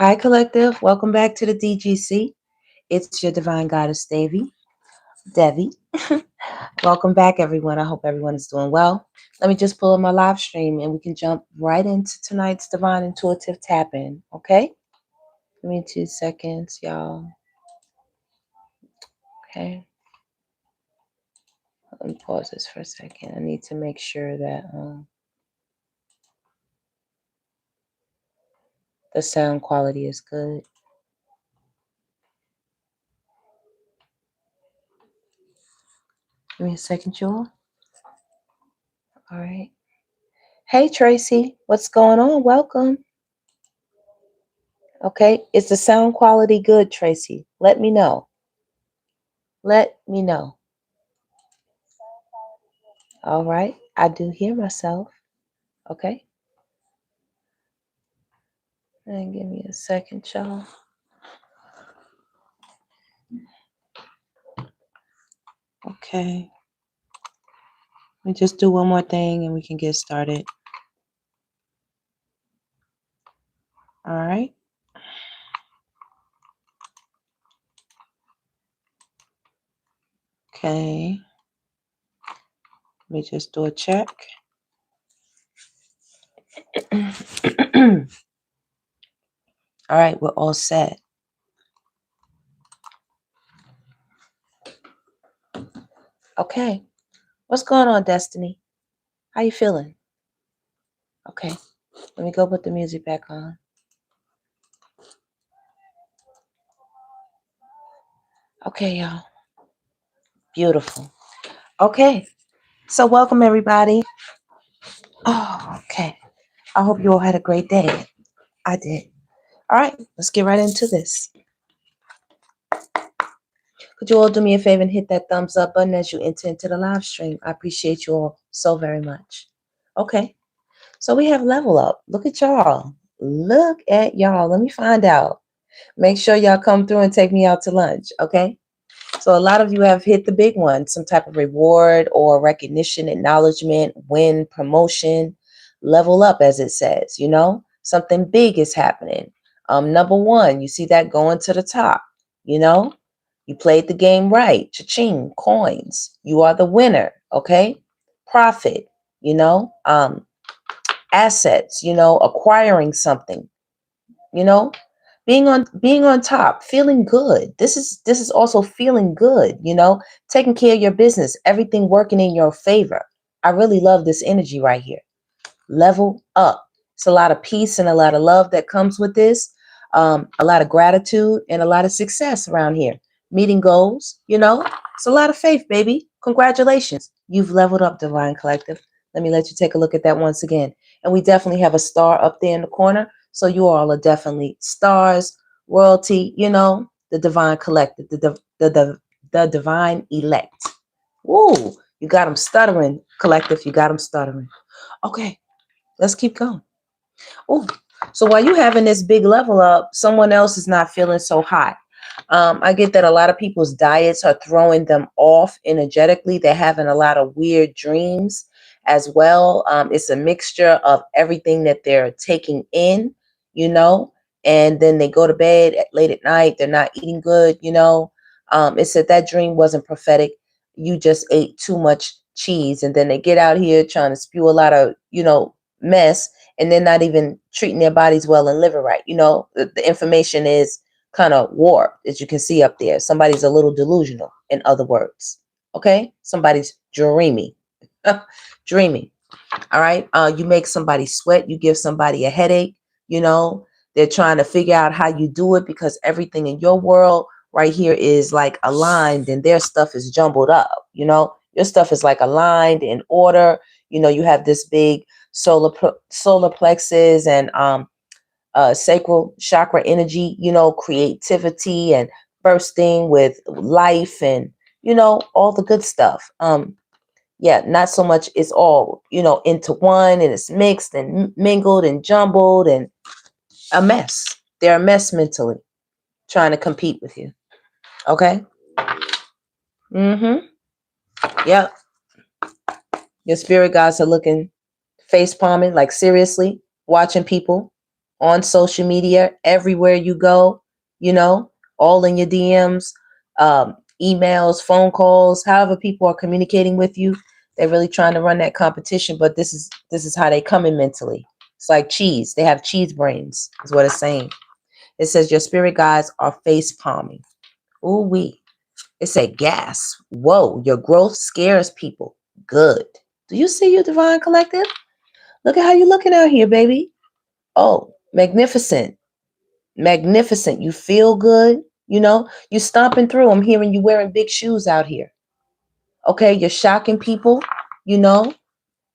Hi, Collective. Welcome back to the DGC. It's your Divine Goddess, Devi. Welcome back, everyone. I hope everyone is doing well. Let me just pull up my live stream and we can jump right into tonight's Divine Intuitive Tap-In, okay? Give me 2 seconds, y'all. Okay. Let me pause this for a second. I need to make sure that the sound quality is good. Give me a second, y'all. All right. Hey, Tracy. What's going on? Welcome. Okay. Is the sound quality good, Tracy? Let me know. Let me know. All right. I do hear myself. Okay. And give me a second, y'all. Okay. Let me just do one more thing and we can get started. All right. Okay. Let me just do a check. All right. We're all set. Okay. What's going on, Destiny? How you feeling? Okay. Let me go put the music back on. Okay, y'all. Beautiful. Okay. So welcome, everybody. Oh, okay. I hope you all had a great day. I did. All right. Let's get right into this. Could you all do me a favor and hit that thumbs up button as you enter into the live stream? I appreciate you all so very much. Okay. So we have level up. Look at y'all. Look at y'all. Let me find out. Make sure y'all come through and take me out to lunch. Okay. So a lot of you have hit the big one, some type of reward or recognition, acknowledgement, win, promotion, level up, as it says, something big is happening. Number one, you see that going to the top, you played the game right. Cha-ching, coins. You are the winner. Okay. Profit, assets, acquiring something, you know, being on top, feeling good. This is also feeling good, taking care of your business, everything working in your favor. I really love this energy right here. Level up. It's a lot of peace and a lot of love that comes with this. A lot of gratitude and a lot of success around here. Meeting goals, it's a lot of faith, baby. Congratulations. You've leveled up, Divine Collective. Let me let you take a look at that once again. And we definitely have a star up there in the corner. So you all are definitely stars, royalty, the Divine Collective, the Divine Elect. Woo, you got them stuttering, Collective. You got them stuttering. Okay, let's keep going. Oh, so while you having this big level up, someone else is not feeling so hot. I get that a lot of people's diets are throwing them off energetically. They're having a lot of weird dreams as well. It's a mixture of everything that they're taking in, and then they go to bed late at night. They're not eating good, It said that dream wasn't prophetic. You just ate too much cheese. And then they get out here trying to spew a lot of, mess, and they're not even treating their bodies well and living right. The information is kind of warped, as you can see up there. Somebody's a little delusional, in other words. Okay? Somebody's dreamy. Dreaming. All right? You make somebody sweat. You give somebody a headache. They're trying to figure out how you do it because everything in your world right here is like aligned and their stuff is jumbled up. Your stuff is like aligned in order. You have this big solar plexus and sacral chakra energy, creativity and bursting with life and, all the good stuff. Not so much it's all, into one and it's mixed and mingled and jumbled and a mess. They're a mess mentally trying to compete with you. Okay? Mm-hmm. Yep. Your spirit guides are looking face palming, like seriously, watching people on social media, everywhere you go, you know, all in your DMs, emails, phone calls, however people are communicating with you. They're really trying to run that competition, but this is how they come in mentally. It's like cheese. They have cheese brains, is what it's saying. It says your spirit guides are face palming. Ooh wee. It said gas. Whoa, your growth scares people. Good. Do you see your divine collective? Look at how you're looking out here, baby. Oh, magnificent. Magnificent. You feel good. You know, you stomping through. I'm hearing you wearing big shoes out here. Okay, you're shocking people. You know,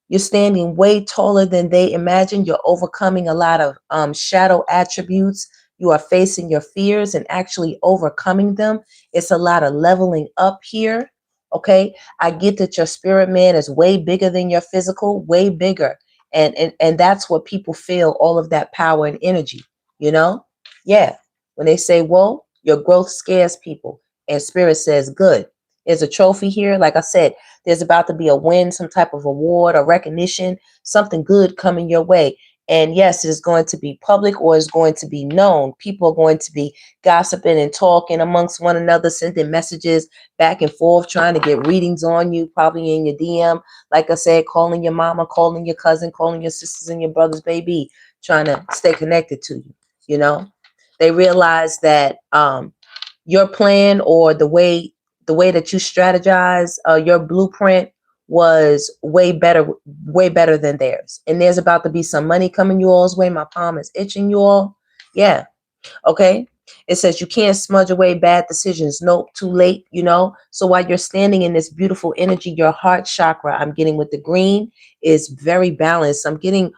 you're standing way taller than they imagine. You're overcoming a lot of shadow attributes. You are facing your fears and actually overcoming them. It's a lot of leveling up here. Okay. I get that your spirit man is way bigger than your physical, way bigger. And that's what people feel, all of that power and energy, you know? Yeah. When they say, whoa, your growth scares people. And spirit says, good. There's a trophy here. Like I said, there's about to be a win, some type of award or recognition, something good coming your way. And yes, it is going to be public or it's going to be known. People are going to be gossiping and talking amongst one another, sending messages back and forth, trying to get readings on you, probably in your DM. Like I said, calling your mama, calling your cousin, calling your sisters and your brothers, baby, trying to stay connected to you. You know, they realize that your plan or the way that you strategize, your blueprint was way better than theirs. And there's about to be some money coming you all's way. My palm is itching, you all. Yeah. Okay. It says you can't smudge away bad decisions. Nope, too late, you know. So while you're standing in this beautiful energy, your heart chakra, I'm getting with the green, is very balanced. I'm getting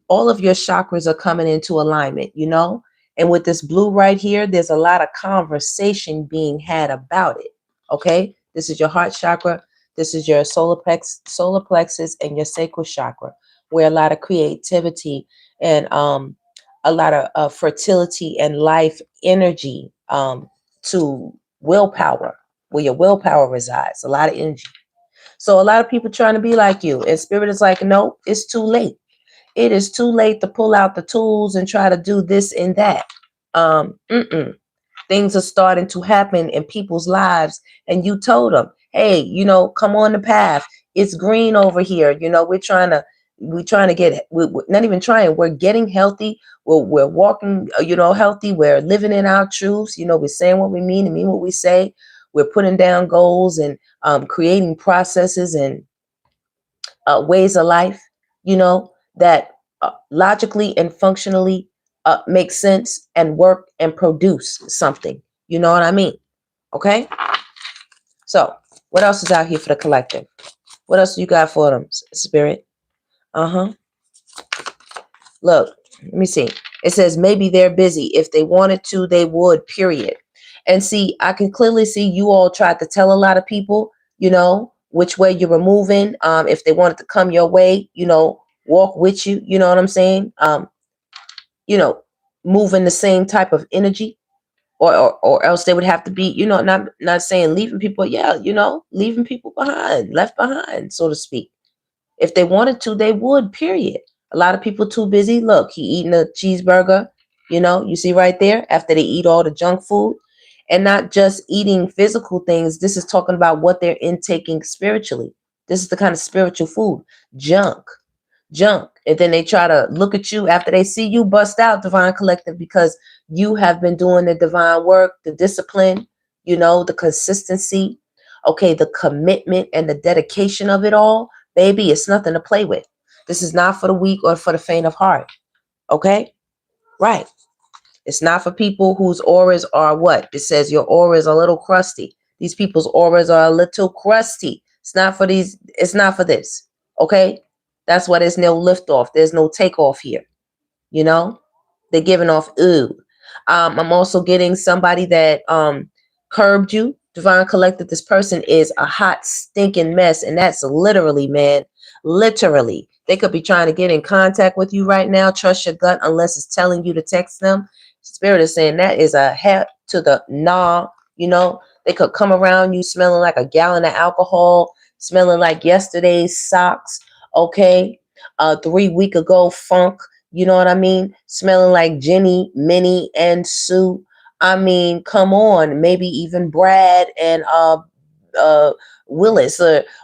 all of your chakras are coming into alignment, you know. And with this blue right here, there's a lot of conversation being had about it. Okay, this is your heart chakra, this is your solar plexus, and your sacral chakra, where a lot of creativity and a lot of fertility and life energy to willpower, where your willpower resides. A lot of energy. So a lot of people trying to be like you, and spirit is like, no, it's too late. It is too late to pull out the tools and try to do this and that. Mm-mm. Things are starting to happen in people's lives, and you told them, hey, you know, come on the path. It's green over here. You know, we're trying to get, we're not even trying, we're getting healthy. We're walking, you know, healthy. We're living in our truths. You know, we're saying what we mean and mean what we say. We're putting down goals and creating processes and ways of life, you know, that logically and functionally make sense and work and produce something. You know what I mean? Okay. So what else is out here for the collective? What else you got for them, spirit? Uh-huh. Look, let me see. It says maybe they're busy. If they wanted to, they would, period. And see, I can clearly see you all tried to tell a lot of people, you know, which way you were moving. If they wanted to come your way, you know, walk with you, you know what I'm saying? You know, move in the same type of energy, or else they would have to be, you know, not saying leaving people, yeah, you know, leaving people behind, left behind, so to speak. If they wanted to, they would, period. A lot of people too busy. Look, he eating a cheeseburger, you know, you see right there, after they eat all the junk food. And not just eating physical things. This is talking about what they're intaking spiritually. This is the kind of spiritual food. Junk. And then they try to look at you after they see you bust out, divine collective, because you have been doing the divine work, the discipline, you know, the consistency, okay, the commitment and the dedication of it all. Baby, it's nothing to play with. This is not for the weak or for the faint of heart. Okay? Right. It's not for people whose auras are what? It says your aura is a little crusty. These people's auras are a little crusty. It's not for these. It's not for this. Okay? That's why there's no lift off. There's no takeoff here. You know? They're giving off ooh. I'm also getting somebody that curbed you. Divine collective, this person is a hot, stinking mess. And that's literally, man, literally. They could be trying to get in contact with you right now. Trust your gut unless it's telling you to text them. Spirit is saying that is a head to the nah. You know, they could come around you smelling like a gallon of alcohol, smelling like yesterday's socks. Okay. 3 week ago funk. You know what I mean? Smelling like Jenny, Minnie, and Sue. I mean, come on. Maybe even Brad and uh Willis,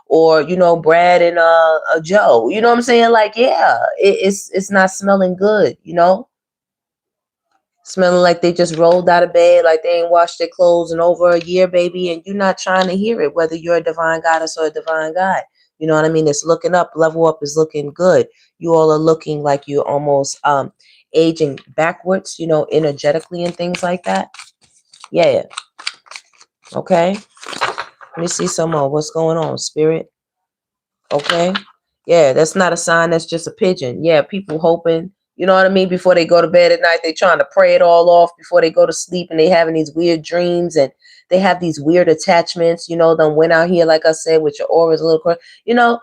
or you know, Brad and Joe. You know what I'm saying? Like, yeah, it's not smelling good, you know? Smelling like they just rolled out of bed, like they ain't washed their clothes in over a year, baby, and you're not trying to hear it, whether you're a divine goddess or a divine god. You know what I mean? It's looking up. Level up is looking good. You all are looking like you're almost aging backwards, you know, energetically and things like that. Yeah. Okay. Let me see some more. What's going on, spirit? Okay. Yeah, that's not a sign. That's just a pigeon. Yeah, people hoping, you know what I mean? Before they go to bed at night, they trying to pray it all off before they go to sleep, and they having these weird dreams, and they have these weird attachments, you know, them went out here, like I said, with your auras a little, you know,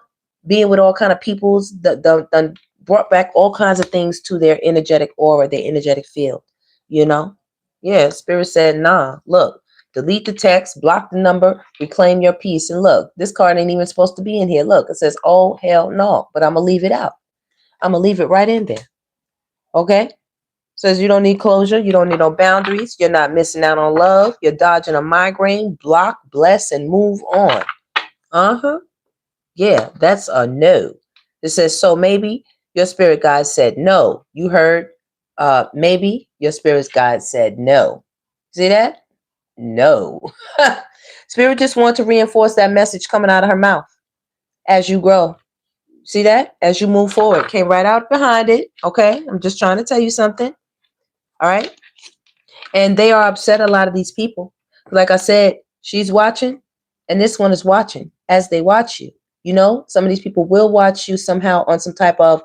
being with all kind of peoples that done brought back all kinds of things to their energetic aura, their energetic field, you know? Yeah, spirit said, nah, look. Delete the text, block the number, reclaim your peace. And look, this card ain't even supposed to be in here. Look, it says, oh, hell no. But I'm going to leave it out. I'm going to leave it right in there. Okay? Says you don't need closure. You don't need no boundaries. You're not missing out on love. You're dodging a migraine. Block, bless, and move on. Uh-huh. Yeah, that's a no. It says, so maybe your spirit guide said no. You heard maybe your spirit guide said no. See that? No. Spirit just wants to reinforce that message coming out of her mouth as you grow. See that? As you move forward. Came right out behind it. Okay. I'm just trying to tell you something. All right. And they are upset, a lot of these people. Like I said, she's watching, and this one is watching as they watch you. You know, some of these people will watch you somehow on some type of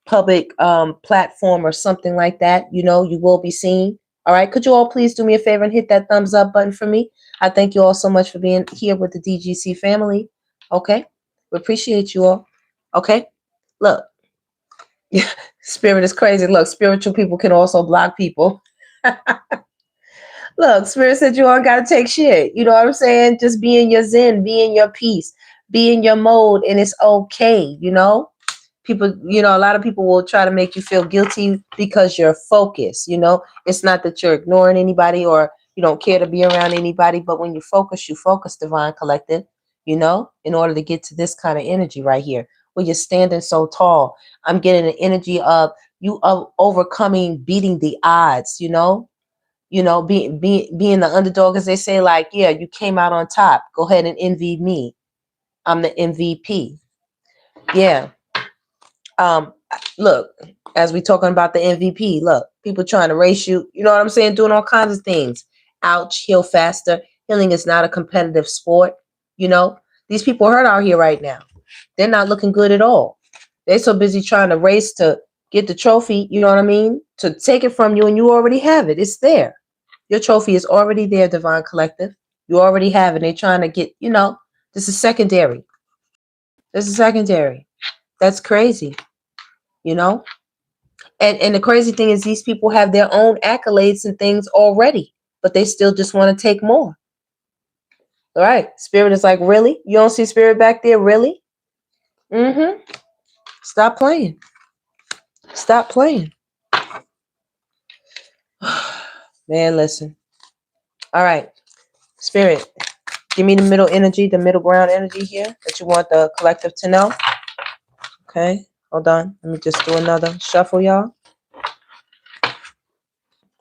public platform or something like that. You know, you will be seen. All right. Could you all please do me a favor and hit that thumbs up button for me? I thank you all so much for being here with the DGC family. Okay. We appreciate you all. Okay. Look, spirit is crazy. Look, spiritual people can also block people. Look, spirit said you all got to take shit. You know what I'm saying? Just be in your zen, be in your peace, be in your mode, and it's okay. You know? People, you know, a lot of people will try to make you feel guilty because you're focused. You know, it's not that you're ignoring anybody or you don't care to be around anybody, but when you focus, divine collective, you know, in order to get to this kind of energy right here, where you're standing so tall. I'm getting an energy of you of overcoming, beating the odds, you know, being the underdog, as they say, like, yeah, you came out on top. Go ahead and envy me. I'm the MVP. Yeah. Look, as we talking about the MVP, look, people trying to race you, you know what I'm saying, doing all kinds of things. Ouch, heal faster. Healing is not a competitive sport. You know, these people hurt out here right now. They're not looking good at all. They're so busy trying to race to get the trophy, you know what I mean, to take it from you, and you already have it. It's there. Your trophy is already there, divine collective. You already have it. They're trying to get, you know, this is secondary. This is secondary. That's crazy. You know, and the crazy thing is these people have their own accolades and things already, but they still just want to take more. All right. Spirit is like, really? You don't see spirit back there? Really? Mm-hmm. Stop playing. Stop playing. Man, listen. All right. Spirit, give me the middle energy, the middle ground energy here that you want the collective to know. Okay. Hold on. Let me just do another shuffle, y'all.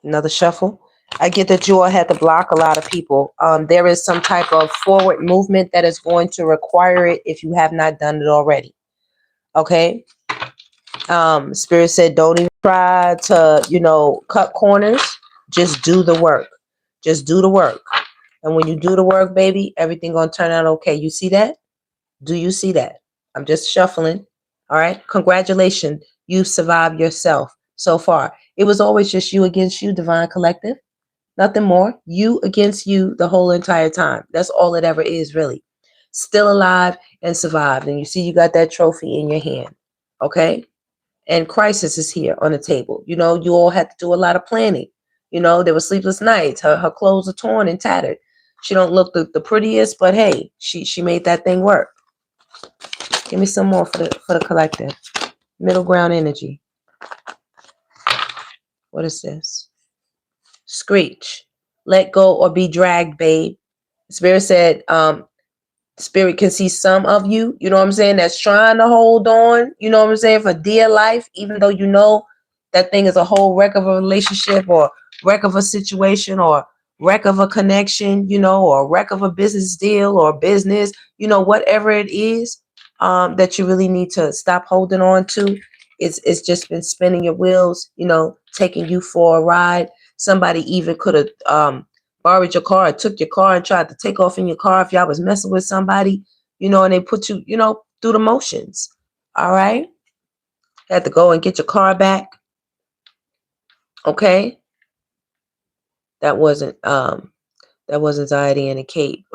Another shuffle. I get that you all had to block a lot of people. There is some type of forward movement that is going to require it if you have not done it already. Okay. Spirit said, don't even try to, you know, cut corners. Just do the work. Just do the work. And when you do the work, baby, everything gonna turn out okay. You see that? Do you see that? I'm just shuffling. All right. Congratulations. You survived yourself so far. It was always just you against you, divine collective. Nothing more. You against you the whole entire time. That's all it ever is, really. Still alive and survived. And you see you got that trophy in your hand. Okay? And crisis is here on the table. You know, you all had to do a lot of planning. You know, there were sleepless nights. Her clothes are torn and tattered. She don't look the prettiest, but hey, she made that thing work. Give me some more for the collective. Middle ground energy. What is this? Screech. Let go or be dragged, babe. Spirit said, Spirit can see some of you, you know what I'm saying, that's trying to hold on, you know what I'm saying, for dear life, even though you know that thing is a whole wreck of a relationship or wreck of a situation or wreck of a connection, you know, or wreck of a business deal or business, you know, whatever it is that you really need to stop holding on to. It's just been spinning your wheels, you know, taking you for a ride. Somebody even could have borrowed your car, took your car and tried to take off in your car if y'all was messing with somebody, you know, and they put you, you know, through the motions. All right. Had to go and get your car back. Okay. That wasn't Zadie and a cape.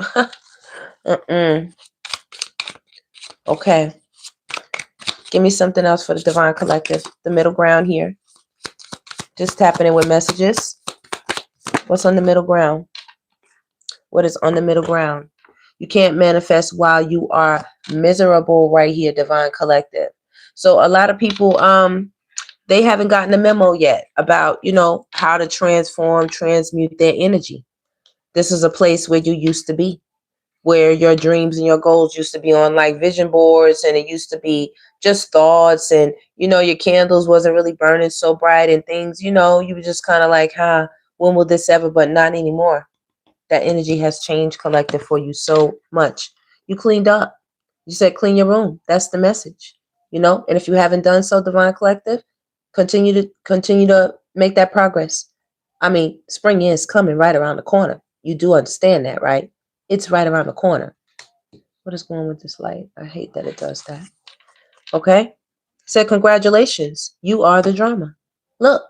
Okay. Give me something else for the Divine Collective. The middle ground here. Just tapping in with messages. What's on the middle ground? What is on the middle ground? You can't manifest while you are miserable right here, Divine Collective. So a lot of people, they haven't gotten the memo yet about, you know, how to transmute their energy. This is a place where you used to be, where your dreams and your goals used to be on like vision boards, and it used to be just thoughts, and, you know, your candles wasn't really burning so bright and things, you know, you were just kind of like, when will this ever? But not anymore. That energy has changed, Collective, for you so much. You cleaned up. You said clean your room. That's the message, you know. And if you haven't done so, Divine Collective, continue to make that progress. I mean, spring is coming right around the corner. You do understand that, right? It's right around the corner. What is going on with this light? I hate that it does that. Okay. Said congratulations. You are the drama. Look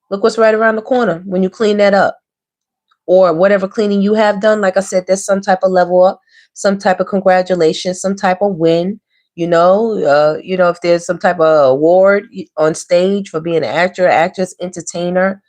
what's right around the corner when you clean that up. Or whatever cleaning you have done. Like I said, there's some type of level up, some type of congratulations, some type of win. You know, if there's some type of award on stage for being an actor, actress, entertainer,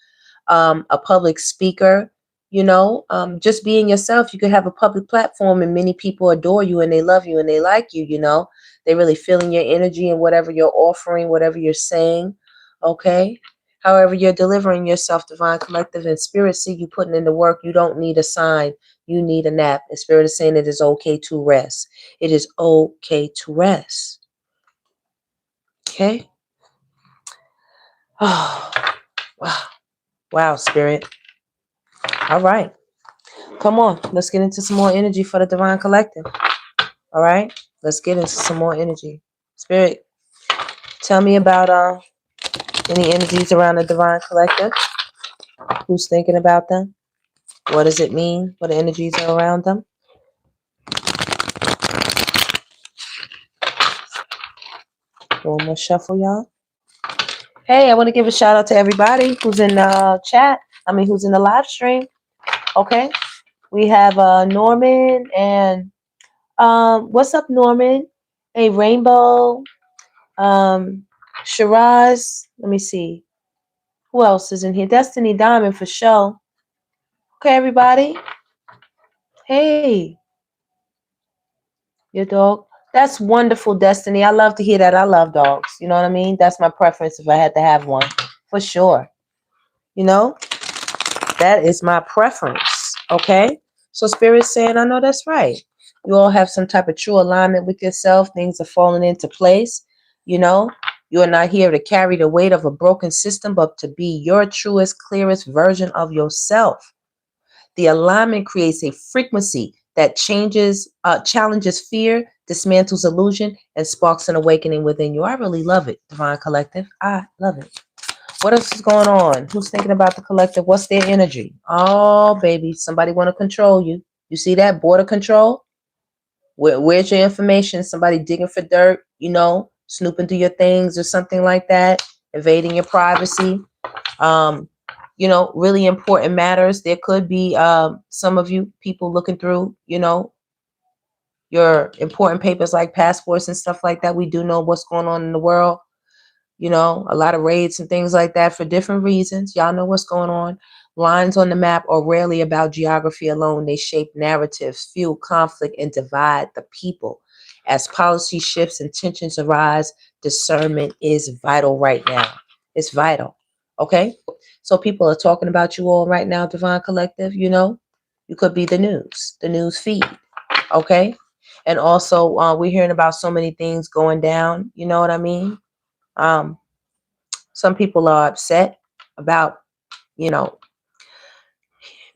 a public speaker, you know, just being yourself. You could have a public platform and many people adore you and they love you and they like you, you know. They really feeling your energy and whatever you're offering, whatever you're saying. Okay. However, you're delivering yourself, Divine Collective, and Spirit see you putting in the work. You don't need a sign. You need a nap. And Spirit is saying it is okay to rest. It is okay to rest. Okay? Oh, wow. Wow, Spirit. All right. Come on. Let's get into some more energy for the Divine Collective. All right? Let's get into some more energy. Spirit, tell me about any energies around the Divine Collective. Who's thinking about them? What does it mean? What energies are around them? One more shuffle, y'all. Hey, I want to give a shout out to everybody who's in the chat. Who's in the live stream. Okay. We have Norman and what's up, Norman? Hey, Rainbow. Shiraz. Let me see. Who else is in here? Destiny Diamond for sure. Okay, everybody. Hey. Your dog. That's wonderful, Destiny. I love to hear that. I love dogs. You know what I mean? That's my preference if I had to have one. For sure. You know? That is my preference. Okay? So Spirit's saying, I know that's right. You all have some type of true alignment with yourself. Things are falling into place. You know? You are not here to carry the weight of a broken system, but to be your truest, clearest version of yourself. The alignment creates a frequency that challenges fear, dismantles illusion, and sparks an awakening within you. I really love it, Divine Collective. I love it. What else is going on? Who's thinking about the collective? What's their energy? Oh, baby, somebody want to control you. You see that? Border control? Where's your information? Somebody digging for dirt, you know, snooping through your things or something like that, invading your privacy. You know, really important matters. There could be some of you people looking through, you know, your important papers like passports and stuff like that. We do know what's going on in the world. You know, a lot of raids and things like that for different reasons. Y'all know what's going on. Lines on the map are rarely about geography alone. They shape narratives, fuel conflict, and divide the people. As policy shifts and tensions arise, discernment is vital right now. It's vital. Okay? So people are talking about you all right now, Divine Collective, you know? You could be the news feed. Okay? And also, we're hearing about so many things going down, you know what I mean? Um, some people are upset about, you know,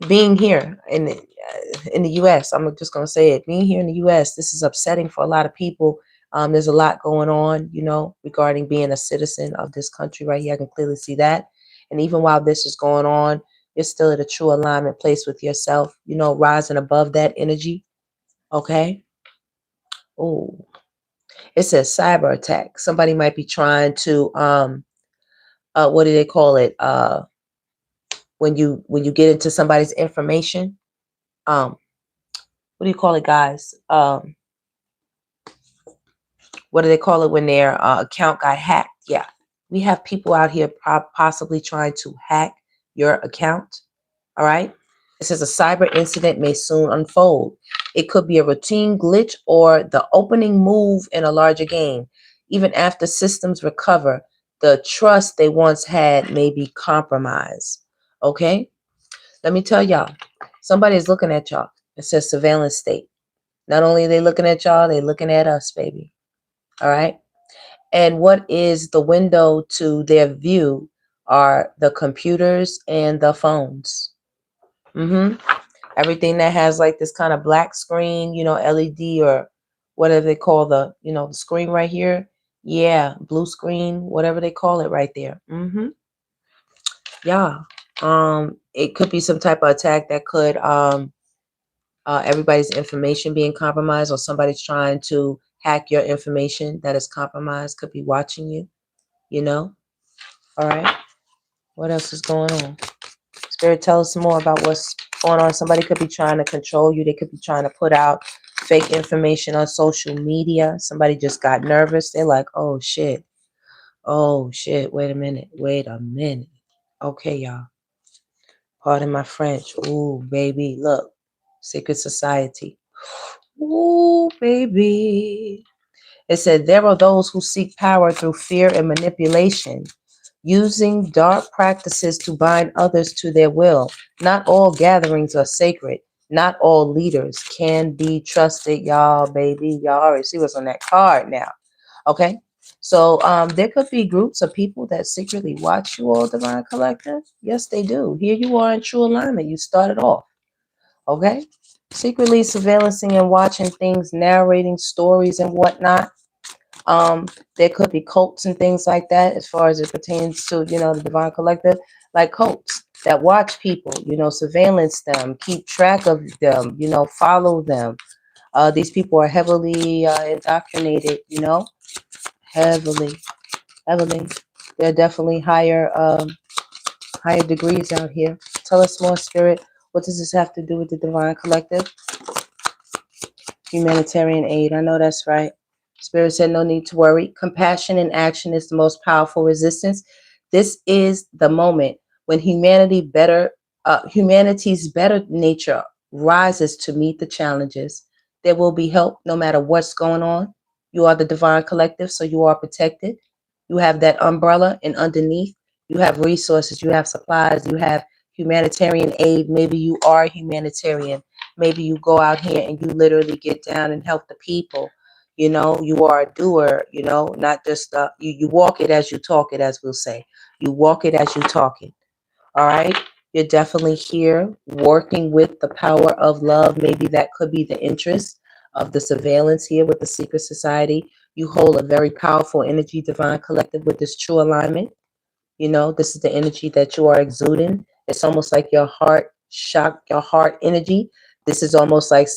being here in the U.S. I'm just gonna say it. Being here in the U.S. This is upsetting for a lot of people. There's a lot going on, you know, regarding being a citizen of this country right here. I can clearly see that. And even while this is going on, you're still at a true alignment place with yourself. You know, rising above that energy. Okay. Oh, it says cyber attack. Somebody might be trying to what do they call it? When you get into somebody's information. What do you call it, guys? What do they call it when their account got hacked? Yeah, we have people out here possibly trying to hack your account. All right. It says a cyber incident may soon unfold. It could be a routine glitch or the opening move in a larger game. Even after systems recover, the trust they once had may be compromised. Okay. Let me tell y'all, somebody is looking at y'all. It says surveillance state. Not only are they looking at y'all, they're looking at us, baby. All right. And what is the window to their view are the computers and the phones. Everything that has like this kind of black screen, you know, LED or whatever they call the, you know, the screen right here. Yeah, blue screen, whatever they call it right there. Yeah. It could be some type of attack that could everybody's information being compromised, or somebody's trying to hack your information that is compromised, could be watching you, you know. All right. What else is going on? Spirit, tell us more about what's going on. Somebody could be trying to control you. They could be trying to put out fake information on social media. Somebody just got nervous. They're like, oh shit. Oh shit. Wait a minute. Wait a minute. Okay, y'all. Pardon my French. Ooh, baby. Look. Secret society. Ooh, baby. It said, there are those who seek power through fear and manipulation, using dark practices to bind others to their will. Not all gatherings are sacred. Not all leaders can be trusted, y'all, baby. Y'all already see what's on that card now. Okay? So there could be groups of people that secretly watch you all, Divine Collective. Yes, they do. Here you are in true alignment. You started off. Okay? Secretly surveillancing and watching things, narrating stories and whatnot. There could be cults and things like that as far as it pertains to, you know, the Divine Collective, like cults that watch people, you know, surveillance them, keep track of them, you know, follow them. These people are heavily indoctrinated, you know, heavily, heavily. There are definitely higher degrees out here. Tell us more, Spirit. What does this have to do with the Divine Collective? Humanitarian aid. I know that's right. Spirit said no need to worry. Compassion in action is the most powerful resistance. This is the moment when humanity's better nature rises to meet the challenges. There will be help no matter what's going on. You are the Divine Collective, so you are protected. You have that umbrella, and underneath you have resources, you have supplies, you have humanitarian aid. Maybe you are humanitarian. Maybe you go out here and you literally get down and help the people. You know, you are a doer, you know, not just you walk it as you talk it, as we'll say. You walk it as you talk it. All right. You're definitely here working with the power of love. Maybe that could be the interest of the surveillance here with the secret society. You hold a very powerful energy, Divine Collective, with this true alignment. You know, this is the energy that you are exuding. It's almost like your heart shock, your heart energy. This is almost like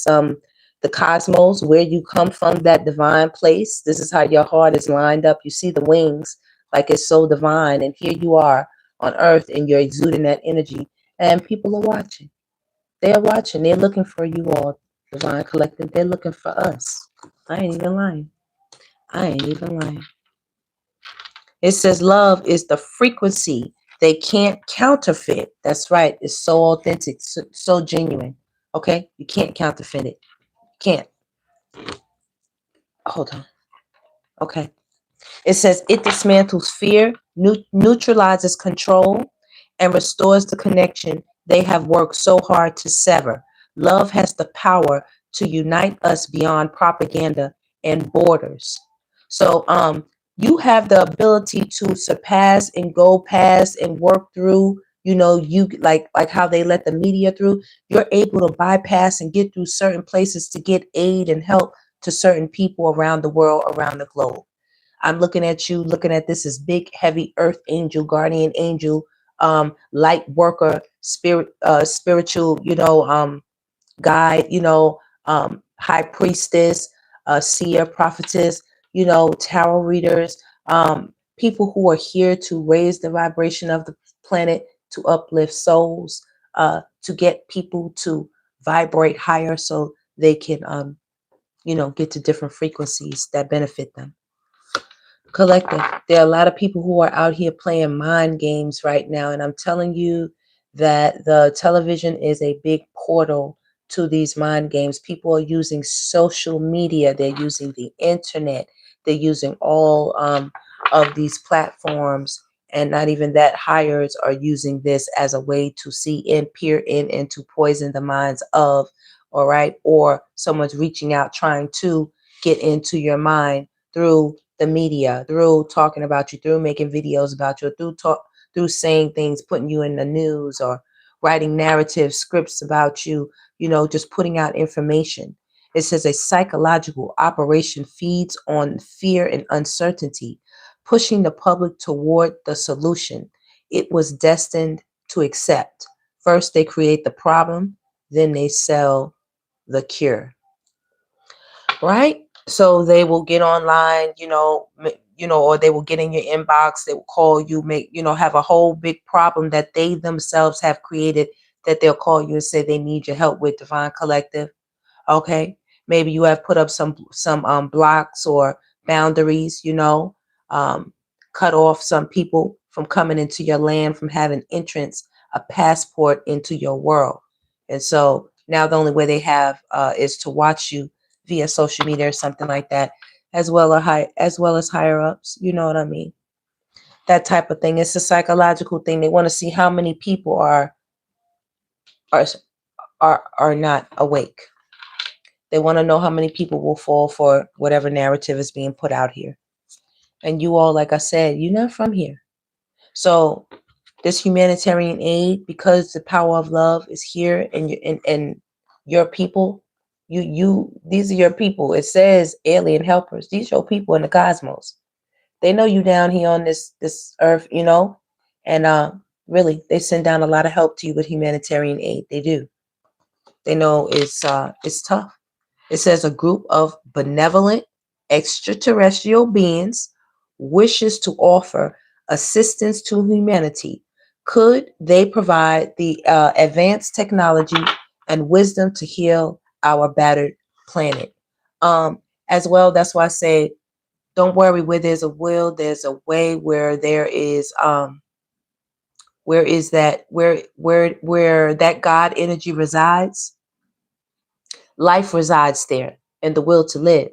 the cosmos, where you come from, that divine place. This is how your heart is lined up. You see the wings, like it's so divine. And here you are on earth and you're exuding that energy. And people are watching. They're watching. They're looking for you all, Divine Collective. They're looking for us. I ain't even lying. I ain't even lying. It says love is the frequency they can't counterfeit. That's right. It's so authentic, so genuine. Okay? You can't counterfeit it. You can't. Hold on. Okay. It says it dismantles fear, neutralizes control, and restores the connection they have worked so hard to sever. Love has the power to unite us beyond propaganda and borders. So you have the ability to surpass and go past and work through, you like how they let the media through. You're able to bypass and get through certain places to get aid and help to certain people around the world, around the globe. I'm looking at you, looking at this as big, heavy earth angel, guardian angel, light worker, spiritual, guide, high priestess, seer, prophetess, tarot readers, people who are here to raise the vibration of the planet, to uplift souls, to get people to vibrate higher so they can, get to different frequencies that benefit them. Collective. There are a lot of people who are out here playing mind games right now, and I'm telling you that the television is a big portal to these mind games. People are using social media, they're using the internet, they're using all of these platforms, and not even that, hires are using this as a way to see in, peer in, and to poison the minds of, all right, or someone's reaching out trying to get into your mind through the media, through talking about you, through making videos about you, through saying things, putting you in the news, or writing narrative scripts about you, just putting out information. It says a psychological operation feeds on fear and uncertainty, pushing the public toward the solution it was destined to accept. First, they create the problem, then they sell the cure. Right? So they will get online, or they will get in your inbox, they will call you, have a whole big problem that they themselves have created, that they'll call you and say they need your help with, Divine Collective. Okay? Maybe you have put up some blocks or boundaries, um, cut off some people from coming into your land, from having entrance, a passport into your world. And so now the only way they have is to watch you via social media or something like that, as well as higher ups. You know what I mean? That type of thing. It's a psychological thing. They want to see how many people are are not awake. They want to know how many people will fall for whatever narrative is being put out here. And you all, like I said, you're not from here. So this humanitarian aid, because the power of love is here, and your people, these are your people. It says alien helpers. These are your people in the cosmos. They know you down here on this earth, and really they send down a lot of help to you with humanitarian aid. They do. They know it's tough. It says a group of benevolent extraterrestrial beings wishes to offer assistance to humanity. Could they provide the advanced technology and wisdom to heal our battered planet? As well, that's why I say, don't worry. Where there's a will, there's a way. Where there is, where is that? Where that God energy resides, life resides there, and the will to live.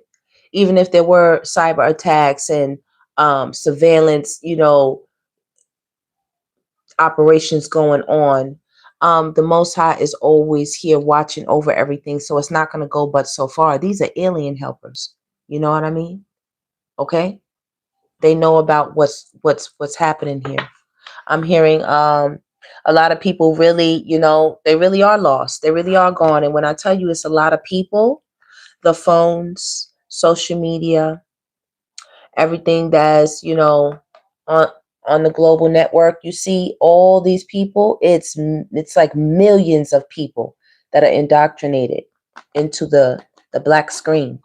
Even if there were cyber attacks and surveillance, operations going on, the Most High is always here watching over everything. So it's not going to go but so far. These are alien helpers. You know what I mean? Okay. They know about what's happening here. I'm hearing a lot of people really, they really are lost. They really are gone. And when I tell you it's a lot of people, the phones, social media, everything that's, on on the global network, you see all these people, it's like millions of people that are indoctrinated into the black screen,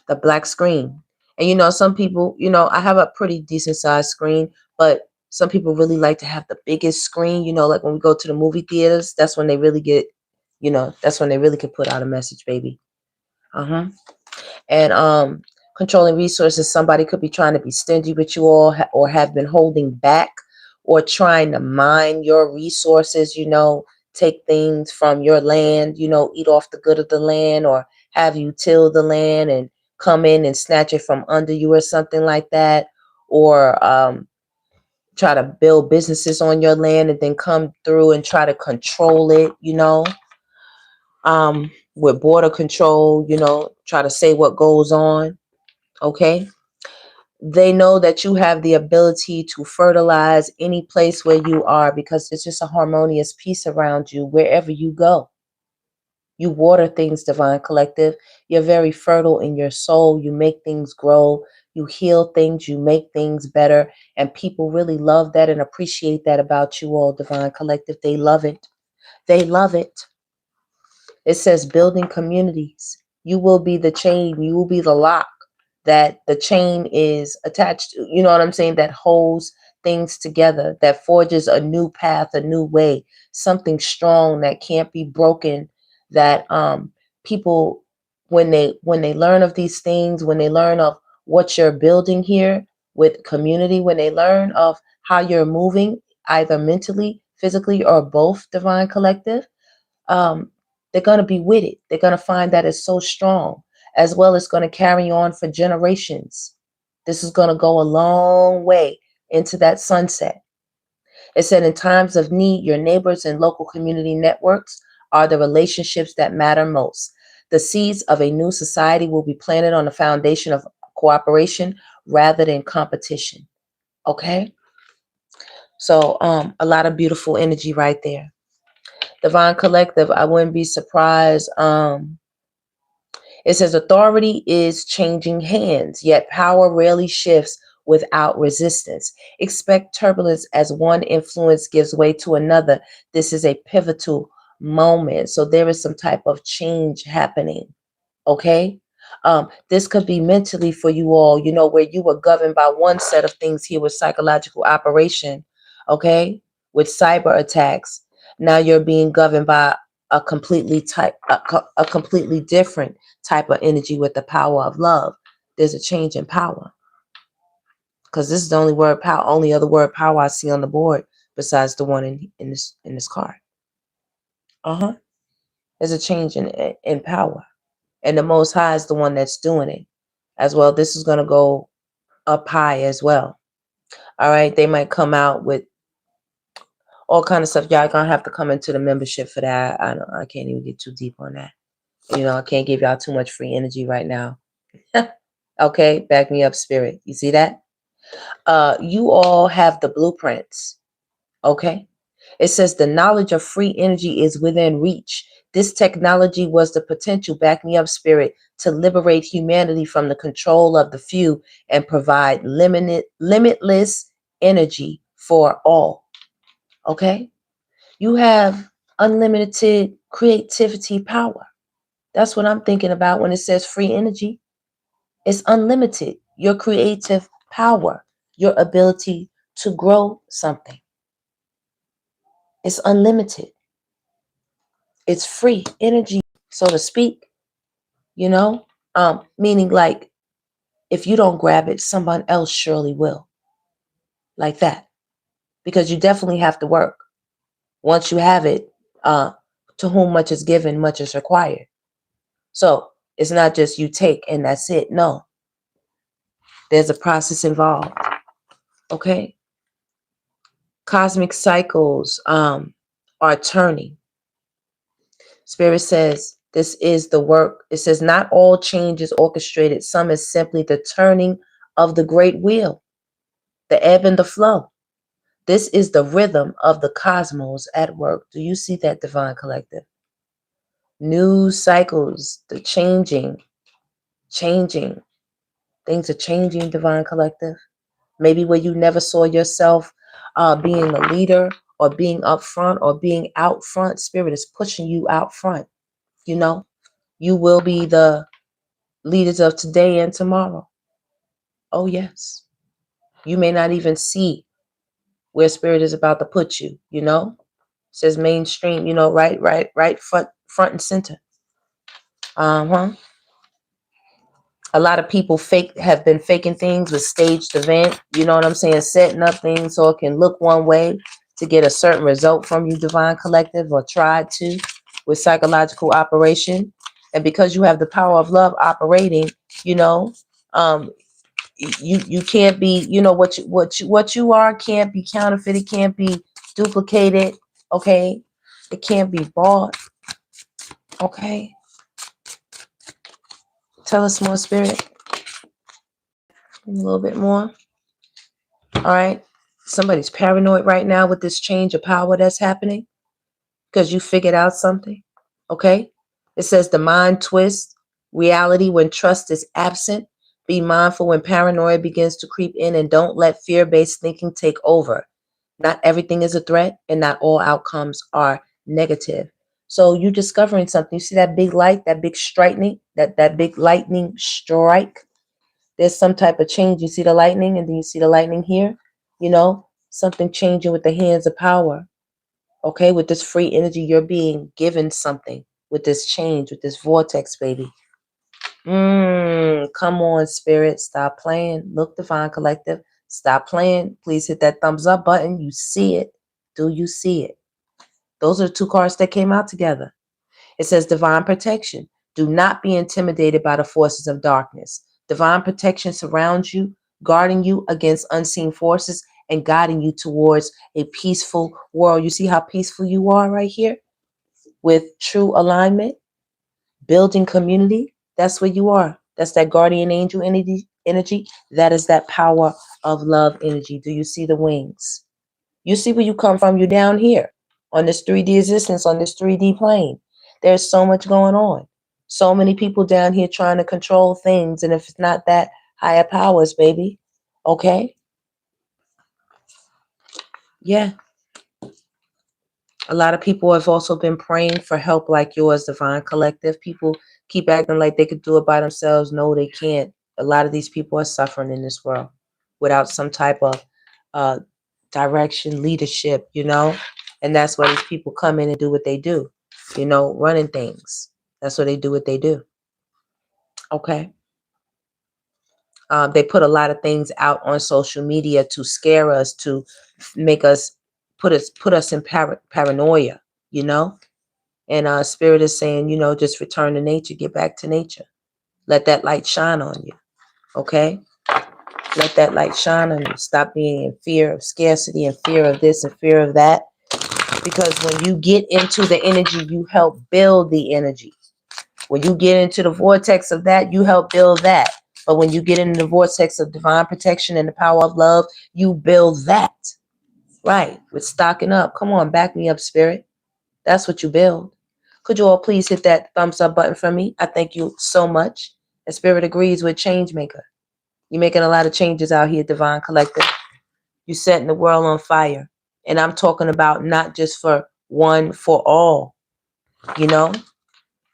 the black screen. And some people, I have a pretty decent sized screen, but some people really like to have the biggest screen, like when we go to the movie theaters, that's when they really get, that's when they really can put out a message, baby. Uh-huh. And controlling resources, somebody could be trying to be stingy with you all, or have been holding back, or trying to mine your resources, take things from your land, eat off the good of the land, or have you till the land and come in and snatch it from under you or something like that, or try to build businesses on your land and then come through and try to control it, you know, with border control, you know, try to say what goes on. Okay. They know that you have the ability to fertilize any place where you are, because it's just a harmonious peace around you wherever you go. You water things, Divine Collective. You're very fertile in your soul. You make things grow. You heal things. You make things better. And people really love that and appreciate that about you all, Divine Collective. They love it. They love it. It says building communities. You will be the chain. You will be the lock that the chain is attached to. You know what I'm saying? That holds things together, that forges a new path, a new way, something strong that can't be broken. That people, when they learn of these things, when they learn of what you're building here with community, when they learn of how you're moving, either mentally, physically, or both, Divine Collective, um, they're going to be with it. They're going to find that it's so strong, as well as going to carry on for generations. This is going to go a long way into that sunset. It said in times of need, your neighbors and local community networks are the relationships that matter most. The seeds of a new society will be planted on the foundation of cooperation rather than competition. Okay? So a lot of beautiful energy right there. Divine Collective, I wouldn't be surprised. It says authority is changing hands, yet power rarely shifts without resistance. Expect turbulence as one influence gives way to another. This is a pivotal moment. So there is some type of change happening. Okay. This could be mentally for you all, you know, where you were governed by one set of things here with psychological operation. Okay. With cyber attacks. Now you're being governed by a a completely different type of energy with the power of love. There's a change in power, because this is the only other word power I see on the board besides the one in this card. There's a change in power, and the Most High is the one that's doing it as well. This is going to go up high as well. All right, they might come out with all kind of stuff. Y'all gonna have to come into the membership for that. I can't even get too deep on that. You know, I can't give y'all too much free energy right now. Okay, back me up, spirit. You see that? You all have the blueprints. Okay. It says the knowledge of free energy is within reach. This technology was the potential, back me up, spirit, to liberate humanity from the control of the few and provide limitless energy for all. Okay. You have unlimited creativity power. That's what I'm thinking about when it says free energy. It's unlimited. Your creative power, your ability to grow something. It's unlimited. It's free energy, so to speak, you know? Meaning like if you don't grab it, someone else surely will. Like that. Because you definitely have to work. Once you have it, to whom much is given, much is required. So it's not just you take and that's it. No. There's a process involved. Okay? Cosmic cycles are turning. Spirit says this is the work. It says not all change is orchestrated. Some is simply the turning of the great wheel, the ebb and the flow. This is the rhythm of the cosmos at work. Do you see that, Divine Collective? New cycles, the changing. Things are changing, Divine Collective. Maybe where you never saw yourself being a leader or being up front or being out front. Spirit is pushing you out front. You know, you will be the leaders of today and tomorrow. Oh, yes. You may not even see where Spirit is about to put you, you know? It says mainstream, you know, right, front and center. A lot of people have been faking things with staged event, you know what I'm saying? Setting up things so it can look one way to get a certain result from you, Divine Collective, or tried to with psychological operation. And because you have the power of love operating, You know, um, you can't be, you know, what you are can't be counterfeited, can't be duplicated. Okay, it can't be bought. Okay, tell us more, Spirit. A little bit more. All right, somebody's paranoid right now with this change of power that's happening because you figured out something. Okay, it says the mind twists reality when trust is absent. Be mindful when paranoia begins to creep in, and don't let fear-based thinking take over. Not everything is a threat, and not all outcomes are negative. So you discovering something. You see that big light, that big striking, that big lightning strike. There's some type of change. You see the lightning, and then you see the lightning here. You know, something changing with the hands of power. Okay, with this free energy, you're being given something with this change, with this vortex, baby. Come on, Spirit. Stop playing. Look, Divine Collective. Stop playing. Please hit that thumbs up button. You see it. Do you see it? Those are the two cards that came out together. It says divine protection. Do not be intimidated by the forces of darkness. Divine protection surrounds you, guarding you against unseen forces and guiding you towards a peaceful world. You see how peaceful you are right here? With true alignment, building community. That's where you are. That's that guardian angel energy. That is that power of love energy. Do you see the wings? You see where you come from. You're down here on this 3D existence, on this 3D plane. There's so much going on. So many people down here trying to control things. And if it's not that higher powers, baby. Okay? Yeah. A lot of people have also been praying for help like yours, Divine Collective. People keep acting like they could do it by themselves. No, they can't. A lot of these people are suffering in this world without some type of uh, direction, leadership, you know? And that's why these people come in and do what they do, you know, running things. That's why they do what they do. Okay. They put a lot of things out on social media to scare us, to make us put us in paranoia, you know? And Spirit is saying, you know, just return to nature, get back to nature. Let that light shine on you. Okay? Let that light shine on you. Stop being in fear of scarcity and fear of this and fear of that. Because when you get into the energy, you help build the energy. When you get into the vortex of that, you help build that. But when you get into the vortex of divine protection and the power of love, you build that. Right. With stocking up. Come on, back me up, Spirit. That's what you build. Could you all please hit that thumbs up button for me? I thank you so much. And Spirit agrees with Changemaker. You're making a lot of changes out here, Divine Collective. You're setting the world on fire. And I'm talking about not just for one, for all. You know?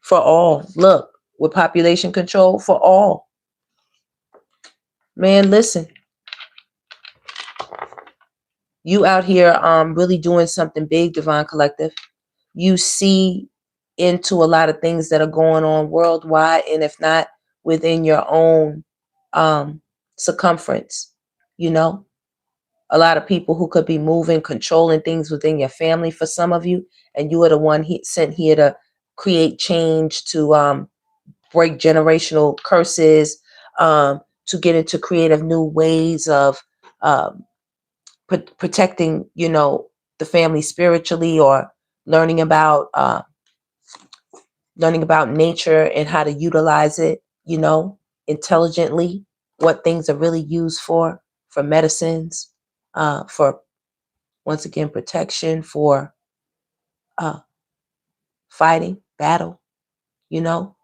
For all. Look, with population control, for all. Man, listen. You out here really doing something big, Divine Collective. You see into a lot of things that are going on worldwide, and if not within your own circumference, you know, a lot of people who could be moving, controlling things within your family for some of you, and you are the one sent here to create change, to break generational curses, to get into creative new ways of protecting, you know, the family spiritually, or learning about nature and how to utilize it, you know, intelligently, what things are really used for medicines, for, once again, protection, for fighting, battle, you know,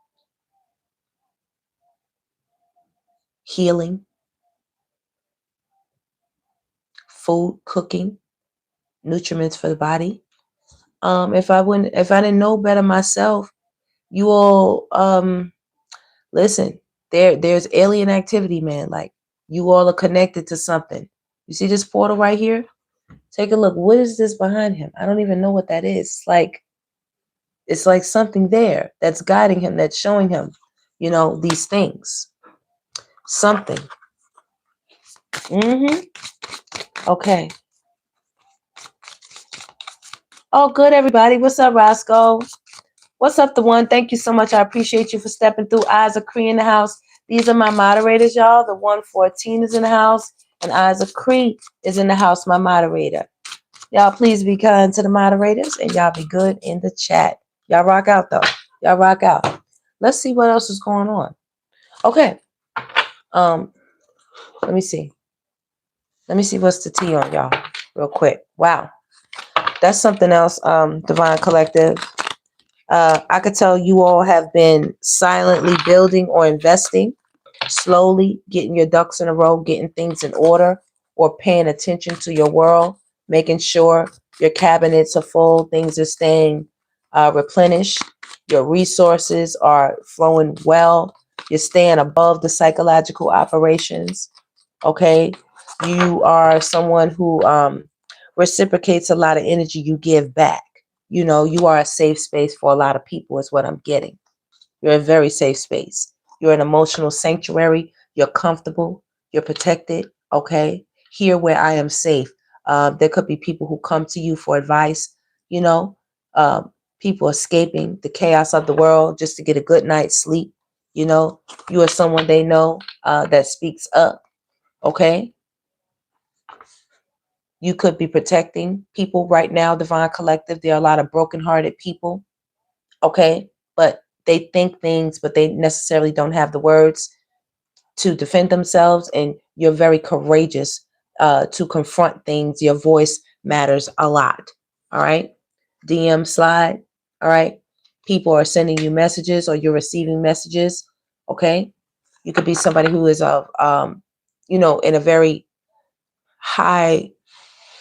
healing, food, cooking, nutriments for the body. If I didn't know better myself, you all, listen, there's alien activity, man. Like, you all are connected to something. You see this portal right here? Take a look. What is this behind him? I don't even know what that is. It's like something there that's guiding him, that's showing him, you know, these things. Something. Okay. Oh, good, everybody. What's up, Roscoe? What's up, the one? Thank you so much. I appreciate you for stepping through. Eyes of Cree in the house. These are my moderators, y'all. The 114 is in the house, and Isaac Cree is in the house, my moderator. Y'all please be kind to the moderators, and y'all be good in the chat. Y'all rock out, though. Y'all rock out. Let's see what else is going on. Okay. Let me see. Let me see what's the tea on, y'all, real quick. Wow. That's something else, Divine Collective. I could tell you all have been silently building or investing, slowly getting your ducks in a row, getting things in order, or paying attention to your world, making sure your cabinets are full, things are staying replenished, your resources are flowing well, you're staying above the psychological operations, okay? You are someone who reciprocates a lot of energy you give back. You know, you are a safe space for a lot of people is what I'm getting. You're a very safe space. You're an emotional sanctuary. You're comfortable. You're protected. Okay. Here where I am safe. There could be people who come to you for advice, you know, people escaping the chaos of the world just to get a good night's sleep. You know, you are someone they know that speaks up. Okay. You could be protecting people right now, Divine Collective. There are a lot of brokenhearted people. Okay. But they think things, but they necessarily don't have the words to defend themselves. And you're very courageous to confront things. Your voice matters a lot. All right. DM slide. All right. People are sending you messages or you're receiving messages. Okay. You could be somebody who is you know, in a very high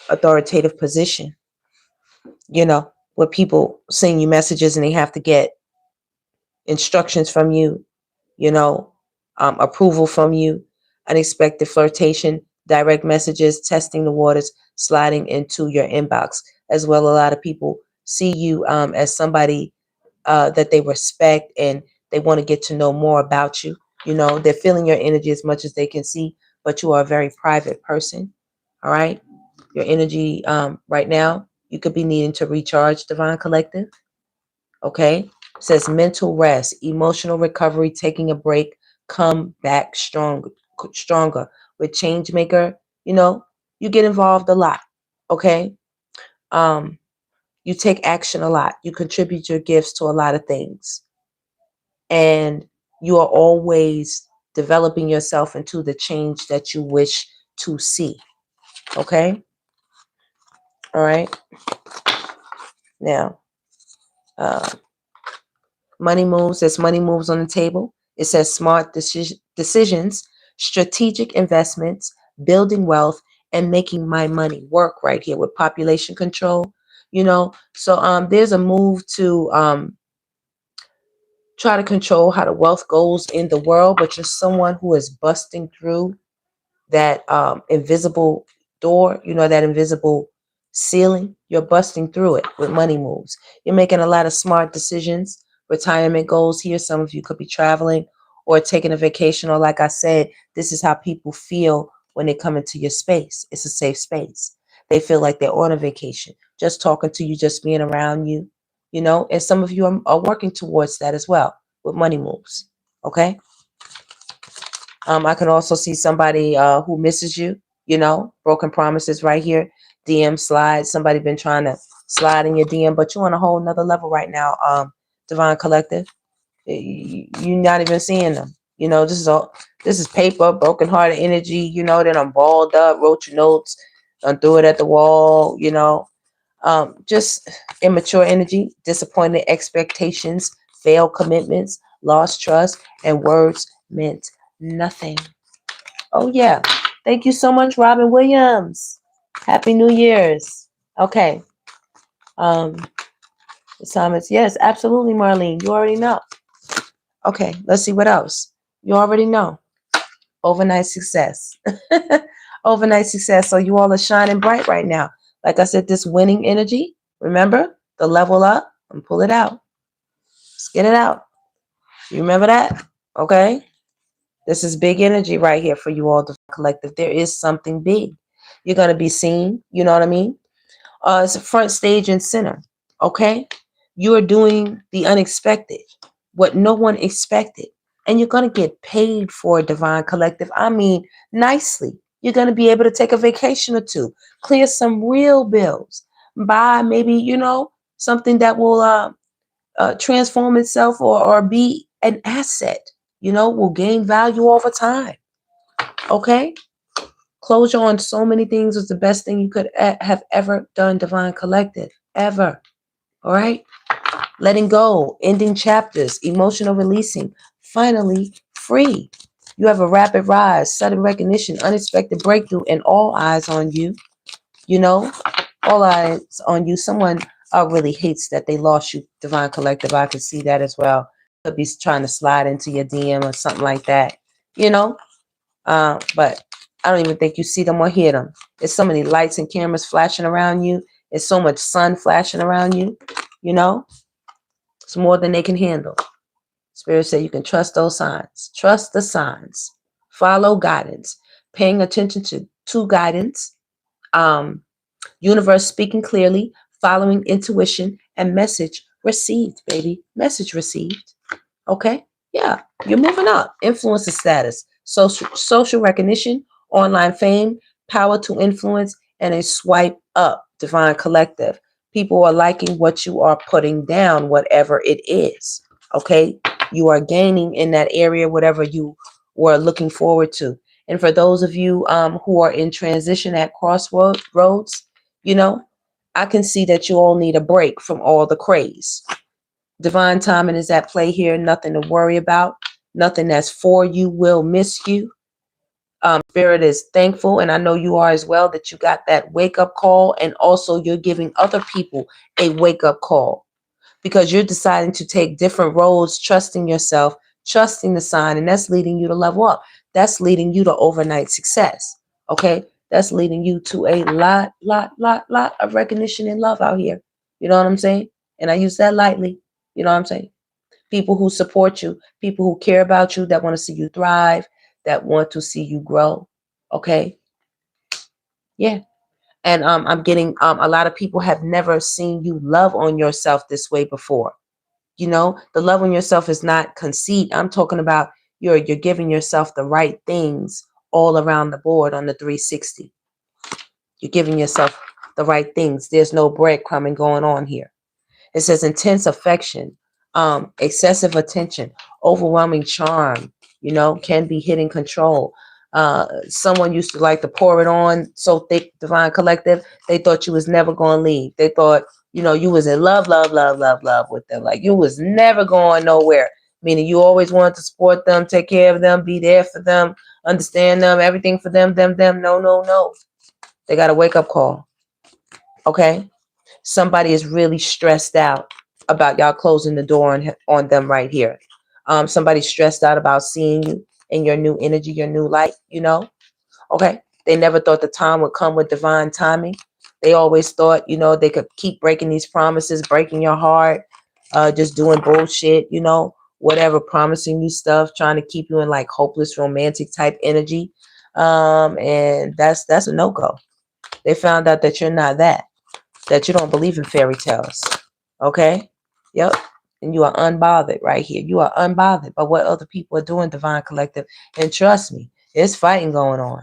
authoritative position, you know, where people send you messages and they have to get instructions from you, you know, approval from you, unexpected flirtation, direct messages, testing the waters, sliding into your inbox. As well, a lot of people see you as somebody that they respect and they want to get to know more about you. You know, they're feeling your energy as much as they can see, but you are a very private person. All right. Your energy right now, you could be needing to recharge, Divine Collective. Okay. It says mental rest, emotional recovery, taking a break, come back stronger. With change maker, you know, you get involved a lot. Okay. You take action a lot. You contribute your gifts to a lot of things. And you are always developing yourself into the change that you wish to see. Okay. All right. Now, money moves. There's money moves on the table. It says smart decisions, strategic investments, building wealth, and making my money work right here with population control. You know, so there's a move to try to control how the wealth goes in the world, but you're someone who is busting through that invisible door, you know, that invisible ceiling. You're busting through it with money moves. You're making a lot of smart decisions, retirement goals here. Some of you could be traveling or taking a vacation, or like I said, this is how people feel when they come into your space. It's a safe space. They feel like they're on a vacation, just talking to you, just being around you, you know, and some of you are working towards that as well with money moves. Okay. I can also see somebody who misses you, you know, broken promises right here. DM slide. Somebody been trying to slide in your DM, but you're on a whole nother level right now, Divine Collective. You're not even seeing them. You know, this is paper, broken hearted energy, you know, then I'm balled up, wrote your notes, threw it at the wall, you know. Just immature energy, disappointed expectations, failed commitments, lost trust, and words meant nothing. Oh, yeah. Thank you so much, Robin Williams. Happy New Year's. Okay. Assignments. Yes, absolutely, Marlene. You already know. Okay, let's see what else. You already know. Overnight success. Overnight success. So you all are shining bright right now. Like I said, this winning energy, remember the level up and pull it out. Let's get it out. You remember that? Okay. This is big energy right here for you all, the collective. There is something big. You're going to be seen. You know what I mean? It's a front stage and center. Okay. You are doing the unexpected, what no one expected. And you're going to get paid for Divine Collective. I mean, nicely. You're going to be able to take a vacation or two, clear some real bills, buy maybe, something that will transform itself or be an asset, will gain value over time. Okay? Closure on so many things was the best thing you could have ever done, Divine Collective. Ever. All right? Letting go, ending chapters, emotional releasing, finally free. You have a rapid rise, sudden recognition, unexpected breakthrough, and all eyes on you. All eyes on you. Someone really hates that they lost you, Divine Collective. I could see that as well. Could be trying to slide into your DM or something like that. But I don't even think you see them or hear them. There's so many lights and cameras flashing around you. There's so much sun flashing around you. It's more than they can handle. Spirit said you can trust those signs. Trust the signs. Follow guidance. Paying attention to guidance. Universe speaking clearly. Following intuition. And message received, baby. Message received. Okay? Yeah. You're moving up. Influencer status. Social recognition. Online fame. Power to influence. And a swipe up. Divine Collective. People are liking what you are putting down, whatever it is. Okay? You are gaining in that area, whatever you were looking forward to. And for those of you who are in transition at crossroads, I can see that you all need a break from all the craze. Divine timing is at play here. Nothing to worry about. Nothing that's for you will miss you. Spirit is thankful, and I know you are as well, that you got that wake-up call, and also you're giving other people a wake-up call because you're deciding to take different roads, trusting yourself, trusting the sign, and that's leading you to level up. That's leading you to overnight success, okay? That's leading you to a lot of recognition and love out here. You know what I'm saying? And I use that lightly. You know what I'm saying? People who support you, people who care about you, that want to see you thrive, that want to see you grow. Okay. Yeah. And I'm getting a lot of people have never seen you love on yourself this way before. The love on yourself is not conceit. I'm talking about you're giving yourself the right things all around the board on the 360. You're giving yourself the right things. There's no breadcrumbing going on here. It says intense affection, excessive attention, overwhelming charm, can be hidden control. Someone used to like to pour it on so thick, Divine Collective. They thought you was never going to leave. They thought, you was in love with them. Like you was never going nowhere. Meaning you always wanted to support them, take care of them, be there for them, understand them, everything for them. No. They got a wake-up call. Okay? Somebody is really stressed out about y'all closing the door on them right here. Somebody's stressed out about seeing you in your new energy, your new light, Okay. They never thought the time would come with divine timing. They always thought, they could keep breaking these promises, breaking your heart, just doing bullshit, whatever, promising you stuff, trying to keep you in like hopeless romantic type energy. And that's a no-go. They found out that you're not that you don't believe in fairy tales. Okay? Yep. And you are unbothered right here. You are unbothered by what other people are doing, Divine Collective. And trust me, there's fighting going on.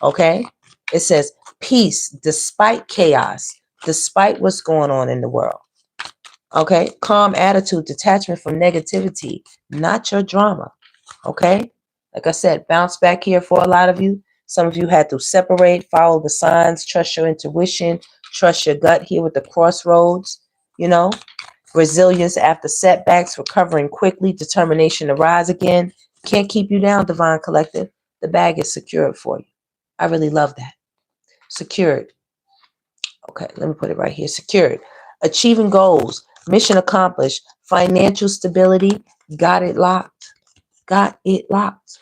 Okay? It says peace despite chaos, despite what's going on in the world. Okay? Calm attitude, detachment from negativity, not your drama. Okay? Like I said, bounce back here for a lot of you. Some of you had to separate, follow the signs, trust your intuition, trust your gut here with the crossroads, resilience after setbacks, recovering quickly, determination to rise again. Can't keep you down, Divine Collective. The bag is secured for you. I really love that. Secured. Okay, let me put it right here. Secured. Achieving goals, mission accomplished, financial stability, got it locked. Got it locked.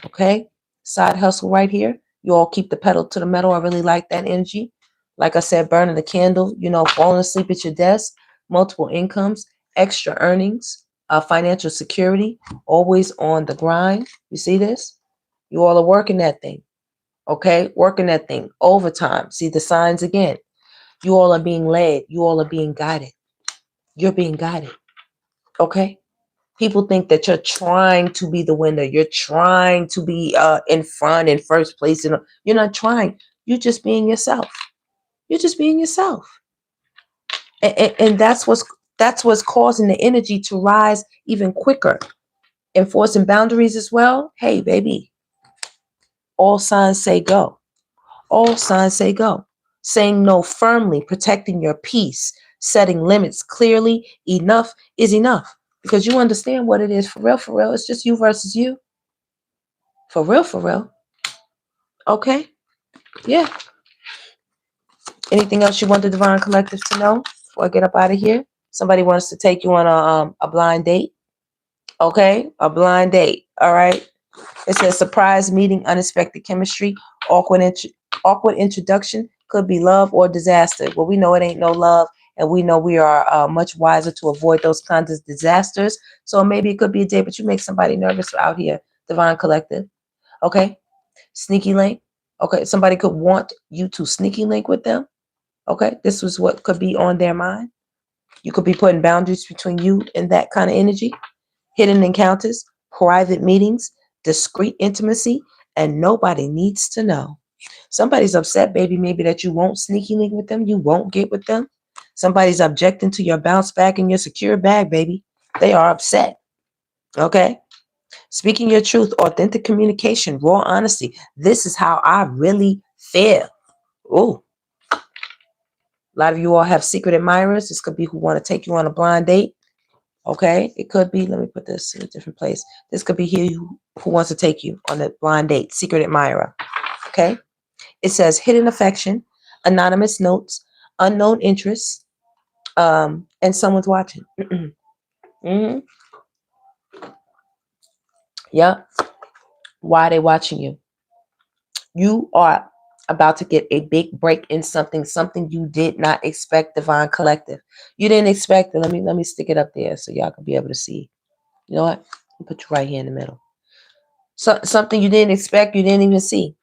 Okay? Side hustle right here. You all keep the pedal to the metal. I really like that energy. Like I said, burning the candle, falling asleep at your desk, multiple incomes, extra earnings, financial security, always on the grind. You see this? You all are working that thing. Okay? Working that thing. Overtime. See the signs again. You all are being led. You all are being guided. You're being guided. Okay? People think that you're trying to be the winner. You're trying to be in front, in first place. You're not trying. You're just being yourself. You're just being yourself. And that's what's causing the energy to rise even quicker. Enforcing boundaries as well. Hey, baby, all signs say go. All signs say go. Saying no firmly, protecting your peace, setting limits clearly. Enough is enough. Because you understand what it is. For real, for real. It's just you versus you. For real, for real. Okay? Yeah. Anything else you want the Divine Collective to know before I get up out of here? Somebody wants to take you on a blind date. Okay? A blind date. All right? It says surprise meeting, unexpected chemistry, awkward introduction, could be love or disaster. Well, we know it ain't no love, and we know we are much wiser to avoid those kinds of disasters. So maybe it could be a date, but you make somebody nervous out here, Divine Collective. Okay? Sneaky link. Okay, somebody could want you to sneaky link with them. Okay, this was what could be on their mind. You could be putting boundaries between you and that kind of energy. Hidden encounters, private meetings, discreet intimacy, and nobody needs to know. Somebody's upset, baby, maybe that you won't sneaky link with them, you won't get with them. Somebody's objecting to your bounce back and your secure bag, baby. They are upset. Okay? Speaking your truth, authentic communication, raw honesty. This is how I really feel. Ooh. A lot of you all have secret admirers. This could be who want to take you on a blind date. Okay, it could be, let me put this in a different place. This could be who wants to take you on a blind date, secret admirer. Okay, it says hidden affection, anonymous notes, unknown interests, and someone's watching. Mm-hmm. Yeah, why are they watching you? You are about to get a big break in something you did not expect, Divine Collective. You didn't expect it. Let me stick it up there so y'all can be able to see. You know what? I'll put you right here in the middle. So, something you didn't expect, you didn't even see.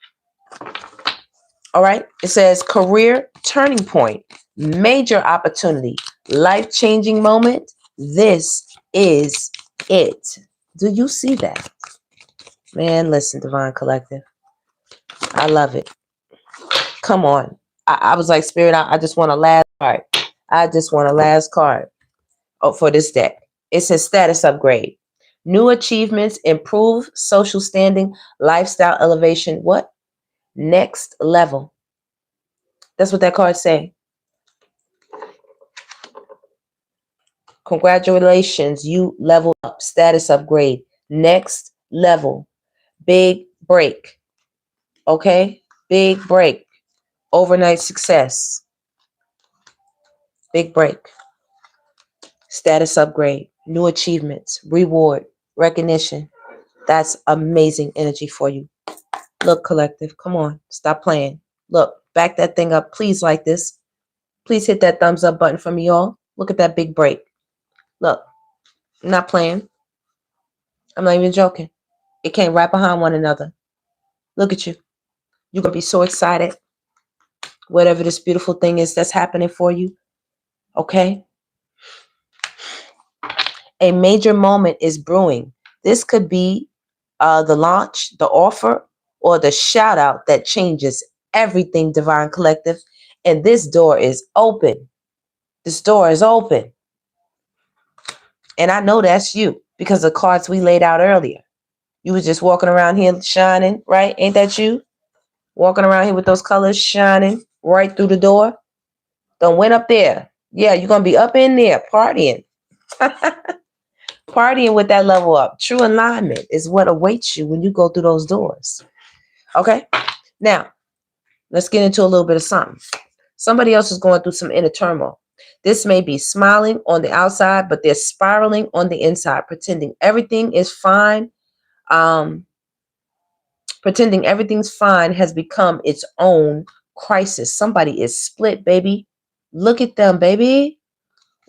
All right. It says career turning point, major opportunity, life-changing moment. This is it. Do you see that? Man, listen, Divine Collective. I love it. Come on. I was like, Spirit, I just want a last card. I just want a last card for this deck. It says status upgrade. New achievements, improve social standing, lifestyle elevation. What? Next level. That's what that card say. Congratulations, you level up. Status upgrade. Next level. Big break. Okay? Big break. Overnight success. Big break. Status upgrade. New achievements. Reward. Recognition. That's amazing energy for you. Look, collective. Come on. Stop playing. Look, back that thing up. Please like this. Please hit that thumbs up button for me, y'all. Look at that big break. Look. I'm not playing. I'm not even joking. It came right behind one another. Look at you. You're going to be so excited. Whatever this beautiful thing is that's happening for you. Okay? A major moment is brewing. This could be the launch, the offer, or the shout out that changes everything, Divine Collective. And this door is open. This door is open. And I know that's you because the cards we laid out earlier. You was just walking around here shining, right? Ain't that you? Walking around here with those colors shining right through the door. Don't went up there. Yeah, you're going to be up in there partying. Partying with that level up. True alignment is what awaits you when you go through those doors. Okay? Now, let's get into a little bit of something. Somebody else is going through some inner turmoil. This may be smiling on the outside, but they're spiraling on the inside, pretending everything is fine. Pretending everything's fine has become its own crisis. Somebody is split, baby. Look at them, baby.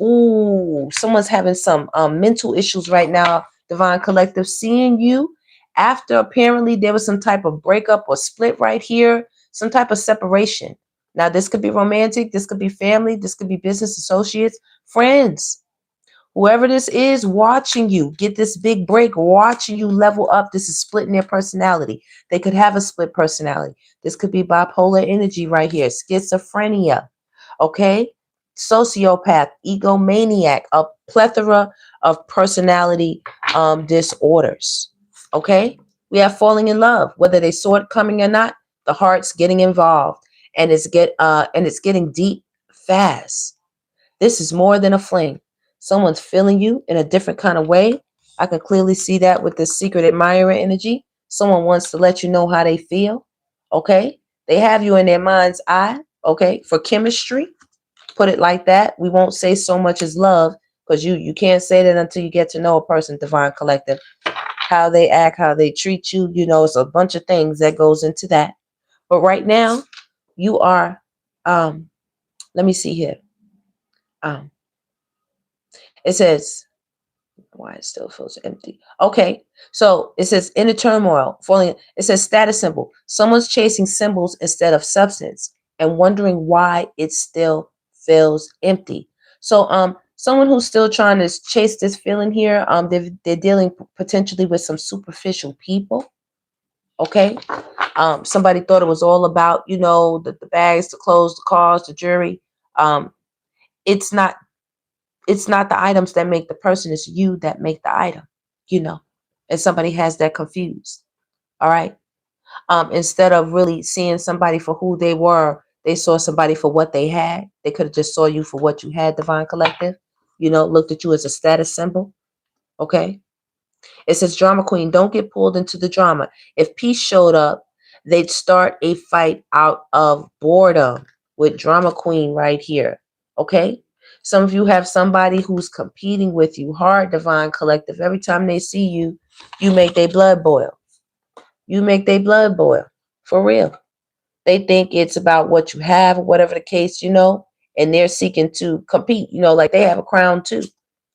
Ooh, someone's having some mental issues right now, Divine Collective. Seeing you after apparently there was some type of breakup or split right here, some type of separation. Now, this could be romantic. This could be family. This could be business associates, friends. Whoever this is watching you get this big break, watching you level up. This is splitting their personality. They could have a split personality. This could be bipolar energy right here, schizophrenia, okay? Sociopath, egomaniac, a plethora of personality disorders, okay? We have falling in love, whether they saw it coming or not. The heart's getting involved, and it's getting deep fast. This is more than a fling. Someone's feeling you in a different kind of way. I can clearly see that with this secret admirer energy. Someone wants to let you know how they feel. Okay? They have you in their mind's eye. Okay? For chemistry, put it like that. We won't say so much as love, because you can't say that until you get to know a person, Divine Collective. How they act, how they treat you. You know, it's a bunch of things that goes into that. But right now, you are, let me see here. Um, it says, why it still feels empty. Okay, so it says inner turmoil, falling. It says status symbol. Someone's chasing symbols instead of substance and wondering why it still feels empty. So someone who's still trying to chase this feeling here, they're dealing potentially with some superficial people. Okay, somebody thought it was all about, you know, the bags, the clothes, the cars, the jewelry. Um, it's not. It's not the items that make the person, it's you that make the item, you know. And somebody has that confused. All right. Instead of really seeing somebody for who they were, they saw somebody for what they had. They could have just saw you for what you had, Divine Collective. You know, looked at you as a status symbol. Okay. It says drama queen, don't get pulled into the drama. If peace showed up, they'd start a fight out of boredom with drama queen right here. Okay? Some of you have somebody who's competing with you hard, Divine Collective. Every time they see you, you make their blood boil. You make their blood boil. For real. They think it's about what you have, or whatever the case, you know, and they're seeking to compete, you know, like they have a crown too.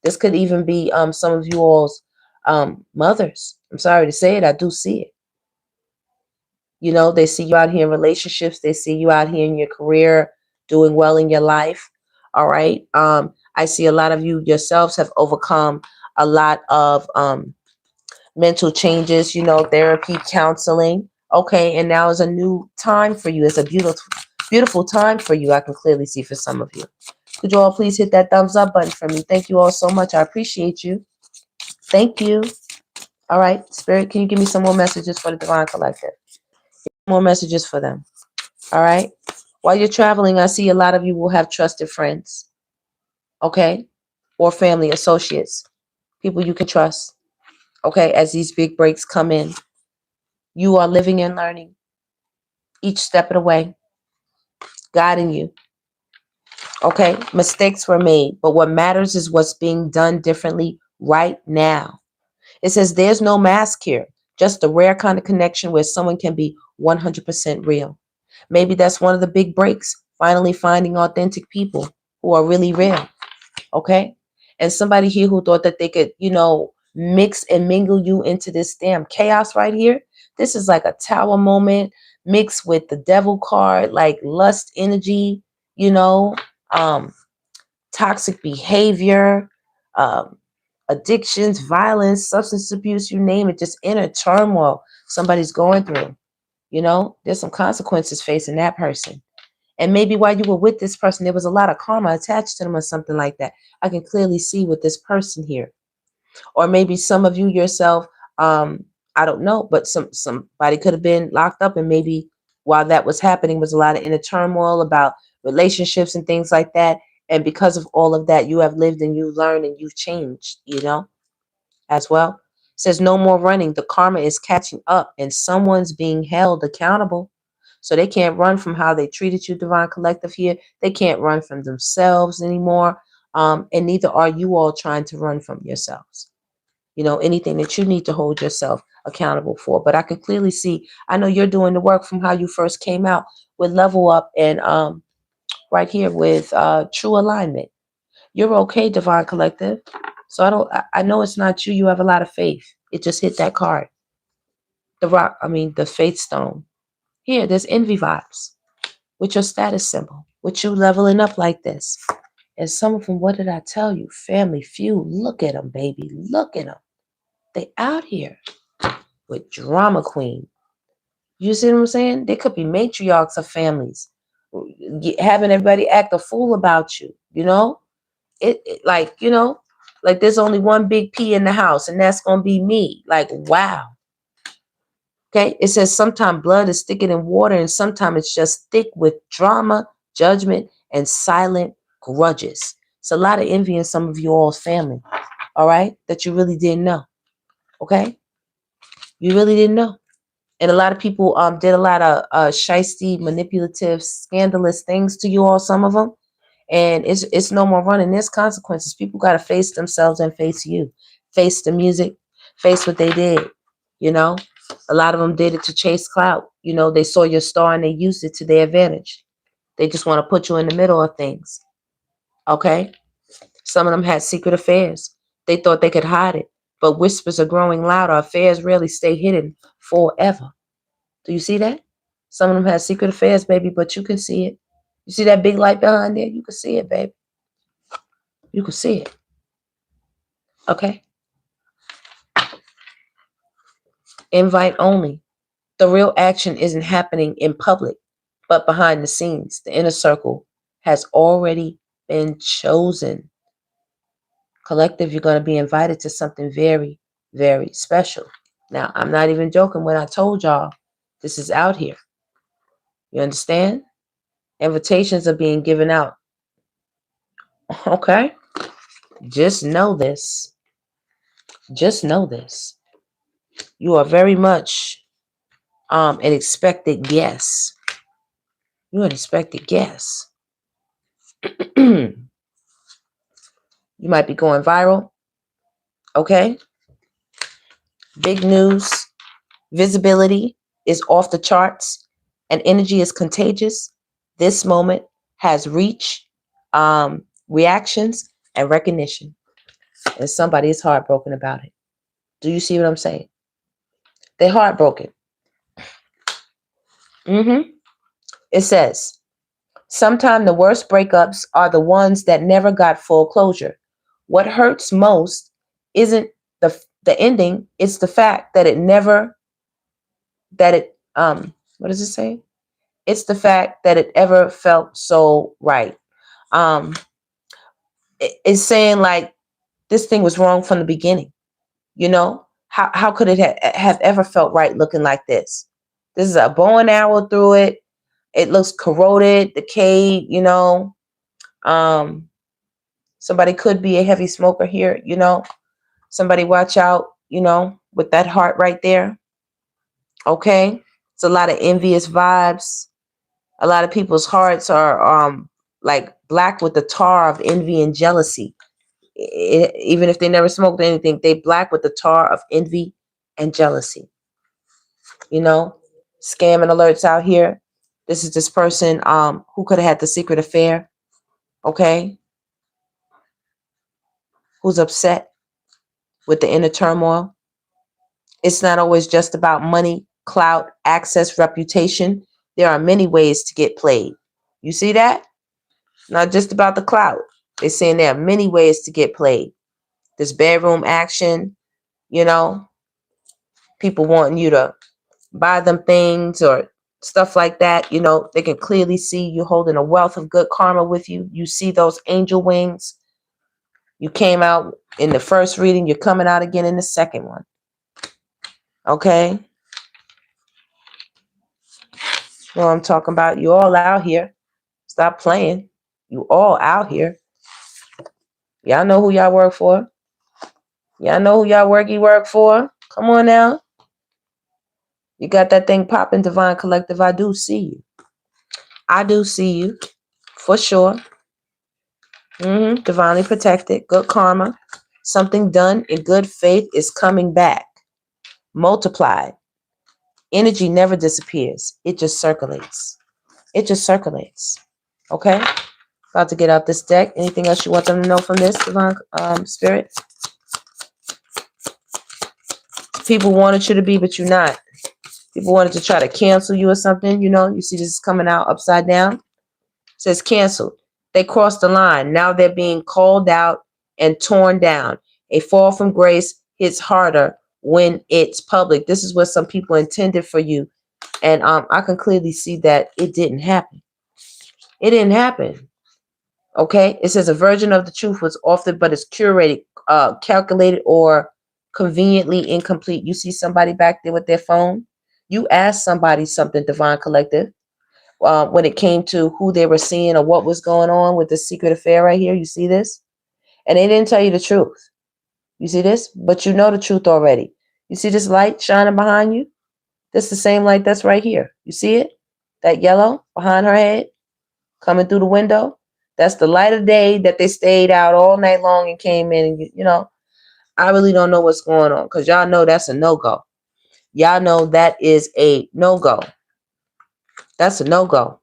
This could even be some of you all's mothers. I'm sorry to say it, I do see it. You know, they see you out here in relationships, they see you out here in your career, doing well in your life. All right. I see a lot of you yourselves have overcome a lot of mental changes, you know, therapy, counseling. Okay, and now is a new time for you. It's a beautiful time for you. I can clearly see for some of you. Could you all please hit that thumbs up button for me? Thank you all so much. I appreciate you. Thank you. All right, Spirit, can you give me some more messages for the Divine Collective? More messages for them. All right. While you're traveling, I see a lot of you will have trusted friends. Okay, or family associates, people you can trust. Okay, as these big breaks come in, you are living and learning each step of the way, guiding you. Okay, mistakes were made, but what matters is what's being done differently right now. It says there's no mask here, just a rare kind of connection where someone can be 100% real. Maybe that's one of the big breaks, finally finding authentic people who are really real. Okay, and somebody here who thought that they could, you know, mix and mingle you into this damn chaos right here. This is like a tower moment mixed with the devil card, like lust energy, you know, um, toxic behavior, um, addictions, violence, substance abuse, you name it, just inner turmoil somebody's going through. You know, there's some consequences facing that person. And maybe while you were with this person, there was a lot of karma attached to them or something like that. I can clearly see with this person here. Or maybe some of you yourself, I don't know, but somebody could have been locked up, and maybe while that was happening was a lot of inner turmoil about relationships and things like that. And because of all of that, you have lived and you've learned and you've changed, you know, as well. It says no more running. The karma is catching up and someone's being held accountable. So they can't run from how they treated you, Divine Collective here. They can't run from themselves anymore. And neither are you all trying to run from yourselves. You know, anything that you need to hold yourself accountable for. But I can clearly see, I know you're doing the work from how you first came out with Level Up and right here with True Alignment. You're okay, Divine Collective. So I know it's not you. You have a lot of faith. It just hit that card. The faith stone. Here, there's envy vibes with your status symbol, with you leveling up like this. And some of them, what did I tell you? Family feud. Look at them, baby. Look at them. They out here with drama queen. You see what I'm saying? They could be matriarchs of families, having everybody act a fool about you. You know, like, you know, like there's only one big P in the house, and that's gonna be me. Like, wow. Okay, it says sometimes blood is thicker than water, and sometimes it's just thick with drama, judgment, and silent grudges. It's a lot of envy in some of you all's family, all right, that you really didn't know. Okay, you really didn't know. And a lot of people did a lot of shisty, manipulative, scandalous things to you all, some of them. And it's no more running. There's consequences. People got to face themselves and face you. Face the music. Face what they did. You know, a lot of them did it to chase clout. You know, they saw your star and they used it to their advantage. They just want to put you in the middle of things. Okay? Some of them had secret affairs. They thought they could hide it. But whispers are growing louder. Affairs rarely stay hidden forever. Do you see that? Some of them have secret affairs, baby, but you can see it. You see that big light behind there? You can see it, baby. You can see it. Okay? Invite only. The real action isn't happening in public, but behind the scenes. The inner circle has already been chosen. Collective, you're going to be invited to something very, very special. Now, I'm not even joking when I told y'all this is out here. You understand? Invitations are being given out. Okay? Just know this. Just know this. You are very much an expected guest. You're an expected guest. You might be going viral. Okay? Big news. Visibility is off the charts, and energy is contagious. This moment has reach, reactions, and recognition. And somebody is heartbroken about it. Do you see what I'm saying? They're heartbroken. It says, sometimes the worst breakups are the ones that never got full closure. What hurts most isn't the ending, it's the fact that what does it say? It's the fact that it ever felt so right. It's saying like this thing was wrong from the beginning. You know, how could it have ever felt right looking like this? This is a bow and arrow through it. It looks corroded, decayed, you know. Somebody could be a heavy smoker here, you know. Somebody watch out, you know, with that heart right there. Okay? It's a lot of envious vibes. A lot of people's hearts are like black with the tar of envy and jealousy. Even if they never smoked anything, they black with the tar of envy and jealousy. You know, scamming alerts out here. This is this person who could have had the secret affair. Okay? Who's upset with the inner turmoil. It's not always just about money, clout, access, reputation. There are many ways to get played. You see that? Not just about the clout. They're saying there are many ways to get played. This bedroom action, you know, people wanting you to buy them things or stuff like that. You know, they can clearly see you holding a wealth of good karma with you. You see those angel wings. You came out in the first reading. You're coming out again in the second one. Okay? You know what I'm talking about? You all out here. Stop playing. You all out here. Y'all know who y'all work for. Y'all know who y'all work for. Come on now. You got that thing popping, Divine Collective. I do see you. I do see you. For sure. Divinely protected. Good karma. Something done in good faith is coming back. Multiplied. Energy never disappears. It just circulates. It just circulates. Okay? About to get out this deck. Anything else you want them to know from this, Divine Spirit? People wanted you to be, but you're not. People wanted to try to cancel you or something. You know, you see this is coming out upside down. It says canceled. They crossed the line. Now they're being called out and torn down. A fall from grace hits harder when it's public. This is what some people intended for you. And I can clearly see that it didn't happen. It didn't happen. Okay? It says a version of the truth was offered, but it's curated, calculated, or conveniently incomplete. You see somebody back there with their phone? You asked somebody something, Divine Collective, when it came to who they were seeing or what was going on with the secret affair right here. You see this? And they didn't tell you the truth. You see this? But you know the truth already. You see this light shining behind you? This is the same light that's right here. You see it? That yellow behind her head coming through the window? That's the light of day that they stayed out all night long and came in. And, you know, I really don't know what's going on because y'all know that's a no-go. Y'all know that is a no-go. That's a no-go.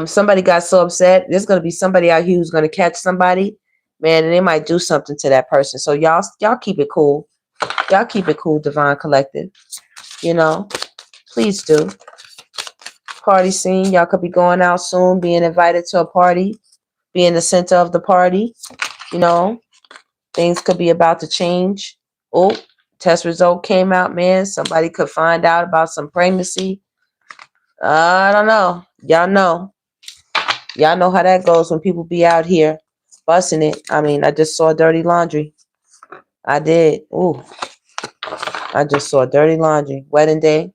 Somebody got so upset. There's going to be somebody out here who's going to catch somebody, man, and they might do something to that person. So y'all keep it cool. Y'all keep it cool, Divine Collective. You know, please do. Party scene. Y'all could be going out soon, being invited to a party, being the center of the party. You know, things could be about to change. Oh, test result came out, man. Somebody could find out about some pregnancy. I don't know. Y'all know. Y'all know how that goes when people be out here busting it. I mean, I just saw Dirty Laundry. I did. Ooh. I just saw Dirty Laundry. Wedding day.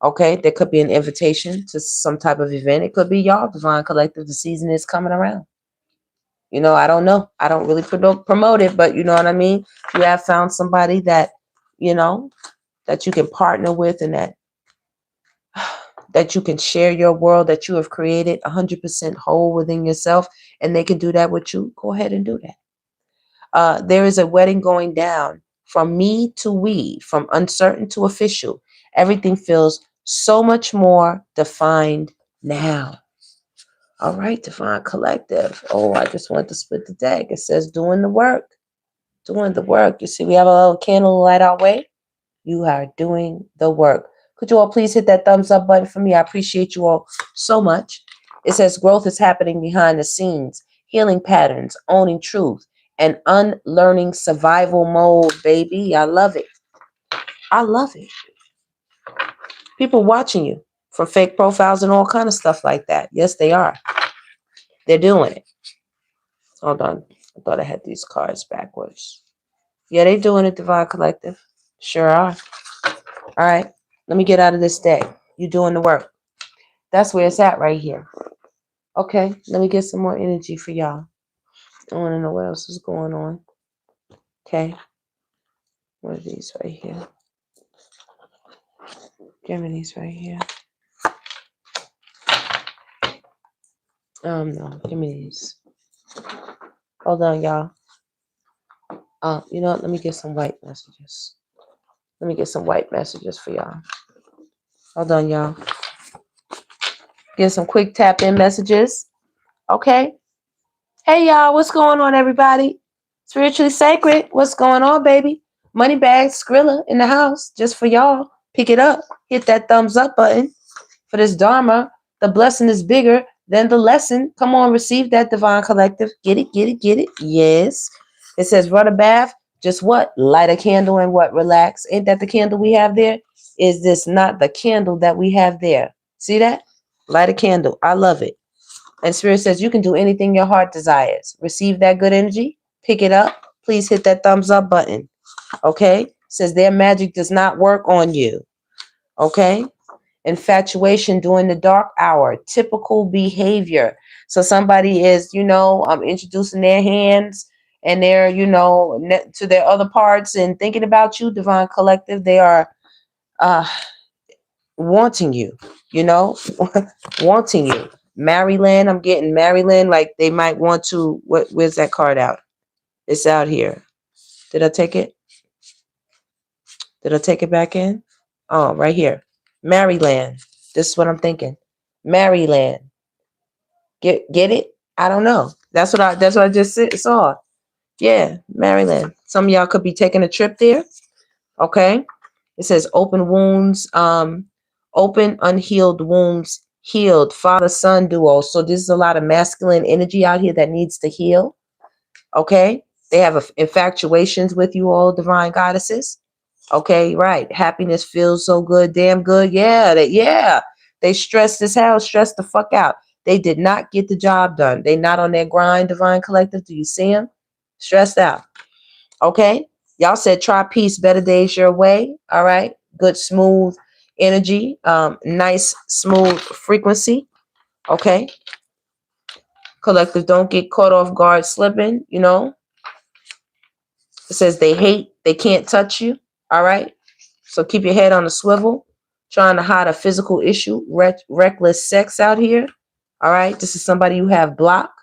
Okay, there could be an invitation to some type of event. It could be y'all, Divine Collective. The season is coming around. You know, I don't know. I don't really promote it, but you know what I mean? You have found somebody that, you know, that you can partner with and that you can share your world that you have created 100% whole within yourself, and they can do that with you. Go ahead and do that. There is a wedding going down from me to we, from uncertain to official. Everything feels so much more defined now. All right, Divine Collective. Oh, I just want to split the deck. It says doing the work. Doing the work. You see, we have a little candle light our way. You are doing the work. Could you all please hit that thumbs up button for me? I appreciate you all so much. It says growth is happening behind the scenes. Healing patterns, owning truth, and unlearning survival mode, baby. I love it. I love it. People watching you for fake profiles and all kind of stuff like that. Yes, they are. They're doing it. Hold on. I thought I had these cards backwards. Yeah, they doing it, Divine Collective. Sure are. All right. Let me get out of this deck. You doing the work. That's where it's at right here. Okay. Let me get some more energy for y'all. I want to know what else is going on. Okay. What are these right here? Give me these right here. No. Give me these. Hold on, y'all. You know what? Let me get some white messages. Let me get some white messages for y'all. Hold on, y'all. Get some quick tap in messages. Okay. Hey, y'all. What's going on, everybody? Spiritually Sacred. What's going on, baby? Moneybag Skrilla in the house just for y'all. Pick it up. Hit that thumbs up button for this Dharma. The blessing is bigger than the lesson. Come on, receive that, Divine Collective. Get it, get it, get it. Yes. It says run a bath. Just what? Light a candle and what? Relax. Ain't that the candle we have there? Is this not the candle that we have there? See that? Light a candle. I love it. And Spirit says you can do anything your heart desires. Receive that good energy. Pick it up. Please hit that thumbs up button. Okay? Says their magic does not work on you. Okay? Infatuation during the dark hour. Typical behavior. So somebody is, introducing their hands and they're, to their other parts and thinking about you, Divine Collective. They are wanting you, wanting you. Maryland, I'm getting Maryland, like they might want to, where's that card out? It's out here. Did I take it? Did I take it back in? Oh, right here. Maryland. This is what I'm thinking. Maryland. Get it? I don't know. That's what I just saw. Yeah, Maryland. Some of y'all could be taking a trip there. Okay. It says open wounds, open unhealed wounds healed, father-son duo. So there's a lot of masculine energy out here that needs to heal. Okay. They have infatuations with you all, divine goddesses. Okay, right. Happiness feels so good, damn good. Yeah, they stressed as hell, stressed the fuck out. They did not get the job done. They not on their grind, divine collective. Do you see them? Stressed out. Okay. Y'all said try peace, better days your way. All right. Good, smooth energy. Nice, smooth frequency. Okay. Collective, don't get caught off guard slipping, you know. It says they can't touch you. All right. So keep your head on a swivel. Trying to hide a physical issue. Reckless sex out here. All right. This is somebody you have blocked.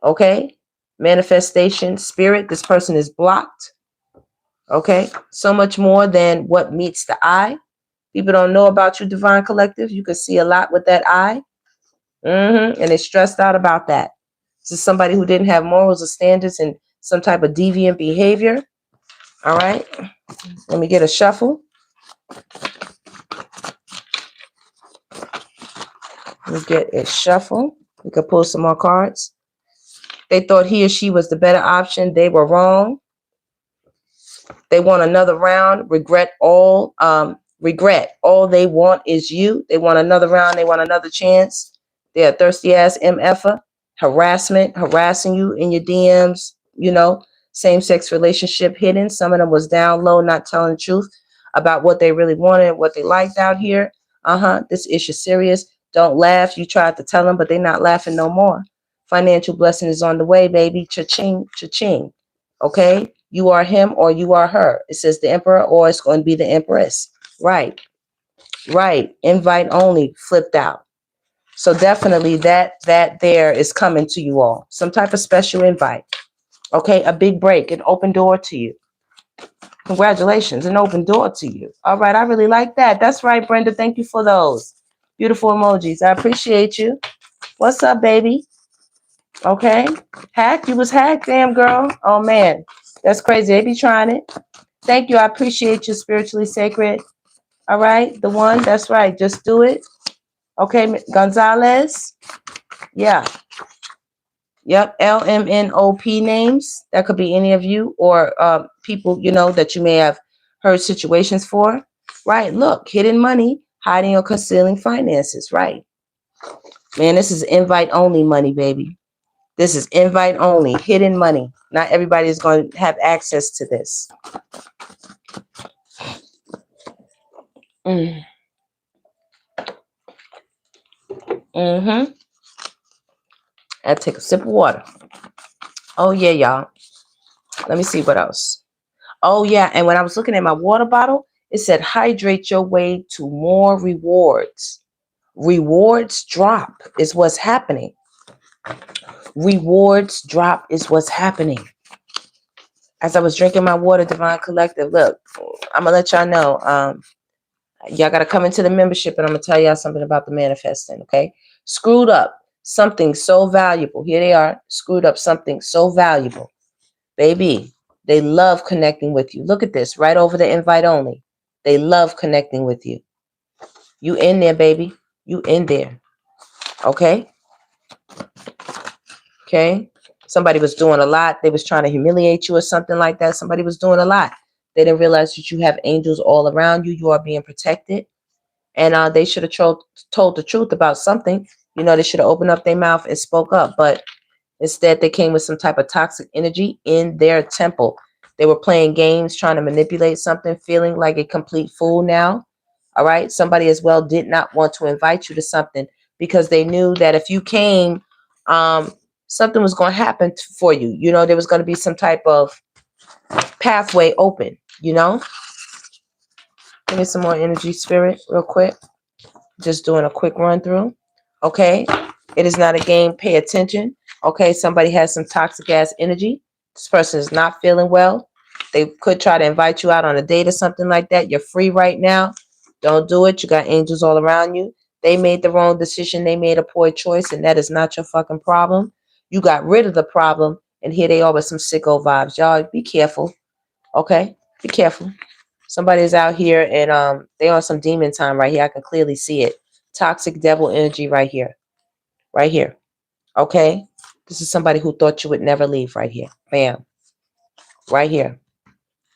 Okay. Manifestation spirit. This person is blocked. Okay. So much more than what meets the eye. People don't know about you, divine collective. You can see a lot with that eye. And they're stressed out about that. This is somebody who didn't have morals or standards and some type of deviant behavior. All right. Let me get a shuffle. We could pull some more cards. They thought he or she was the better option. They were wrong. They want another round. Regret. All they want is you. They want another round. They want another chance. They're a thirsty ass MFer. Harassing you in your DMs, you know, same-sex relationship hidden. Some of them was down low, not telling the truth about what they really wanted, what they liked out here. This issue serious. Don't laugh. You tried to tell them, but they're not laughing no more. Financial blessing is on the way, baby. Cha-ching, cha-ching. Okay? You are him or you are her. It says the emperor or it's going to be the empress. Right. Invite only flipped out. So definitely that there is coming to you all. Some type of special invite. Okay? A big break, an open door to you. Congratulations, an open door to you. All right, I really like that. That's right, Brenda. Thank you for those beautiful emojis. I appreciate you. What's up, baby? Okay. Hacked? You was hacked, damn girl. Oh, man. That's crazy. They be trying it. Thank you. I appreciate you, spiritually sacred. All right. The one. That's right. Just do it. Okay. Gonzalez. Yeah. Yep. LMNOP names. That could be any of you or people, you know, that you may have heard situations for. Right. Look, hidden money, hiding or concealing finances. Right. Man, this is invite only money, baby. This is invite only, hidden money. Not everybody is going to have access to this. I take a sip of water. Oh, yeah, y'all. Let me see what else. Oh, yeah. And when I was looking at my water bottle, it said hydrate your way to more rewards. Rewards drop is what's happening. Rewards drop is what's happening. As I was drinking my water, Divine Collective, look, I'm going to let y'all know. Y'all got to come into the membership and I'm going to tell y'all something about the manifesting, okay? Screwed up something so valuable. Here they are. Screwed up something so valuable. Baby, they love connecting with you. Look at this, right over the invite only. They love connecting with you. You in there, baby. You in there. Okay? Okay? Somebody was doing a lot. They was trying to humiliate you or something like that. Somebody was doing a lot. They didn't realize that you have angels all around you. You are being protected. And they should have told the truth about something. You know, they should have opened up their mouth and spoke up. But instead, they came with some type of toxic energy in their temple. They were playing games, trying to manipulate something, feeling like a complete fool now. All right. Somebody as well did not want to invite you to something because they knew that if you came, something was going to happen for you. You know, there was going to be some type of pathway open, you know. Give me some more energy, spirit, real quick. Just doing a quick run through. Okay. It is not a game. Pay attention. Okay. Somebody has some toxic ass energy. This person is not feeling well. They could try to invite you out on a date or something like that. You're free right now. Don't do it. You got angels all around you. They made the wrong decision. They made a poor choice, and that is not your fucking problem. You got rid of the problem, and here they are with some sicko vibes. Y'all, be careful. Okay? Be careful. Somebody's out here, and they on some demon time right here. I can clearly see it. Toxic devil energy right here. Right here. Okay? This is somebody who thought you would never leave right here. Bam. Right here.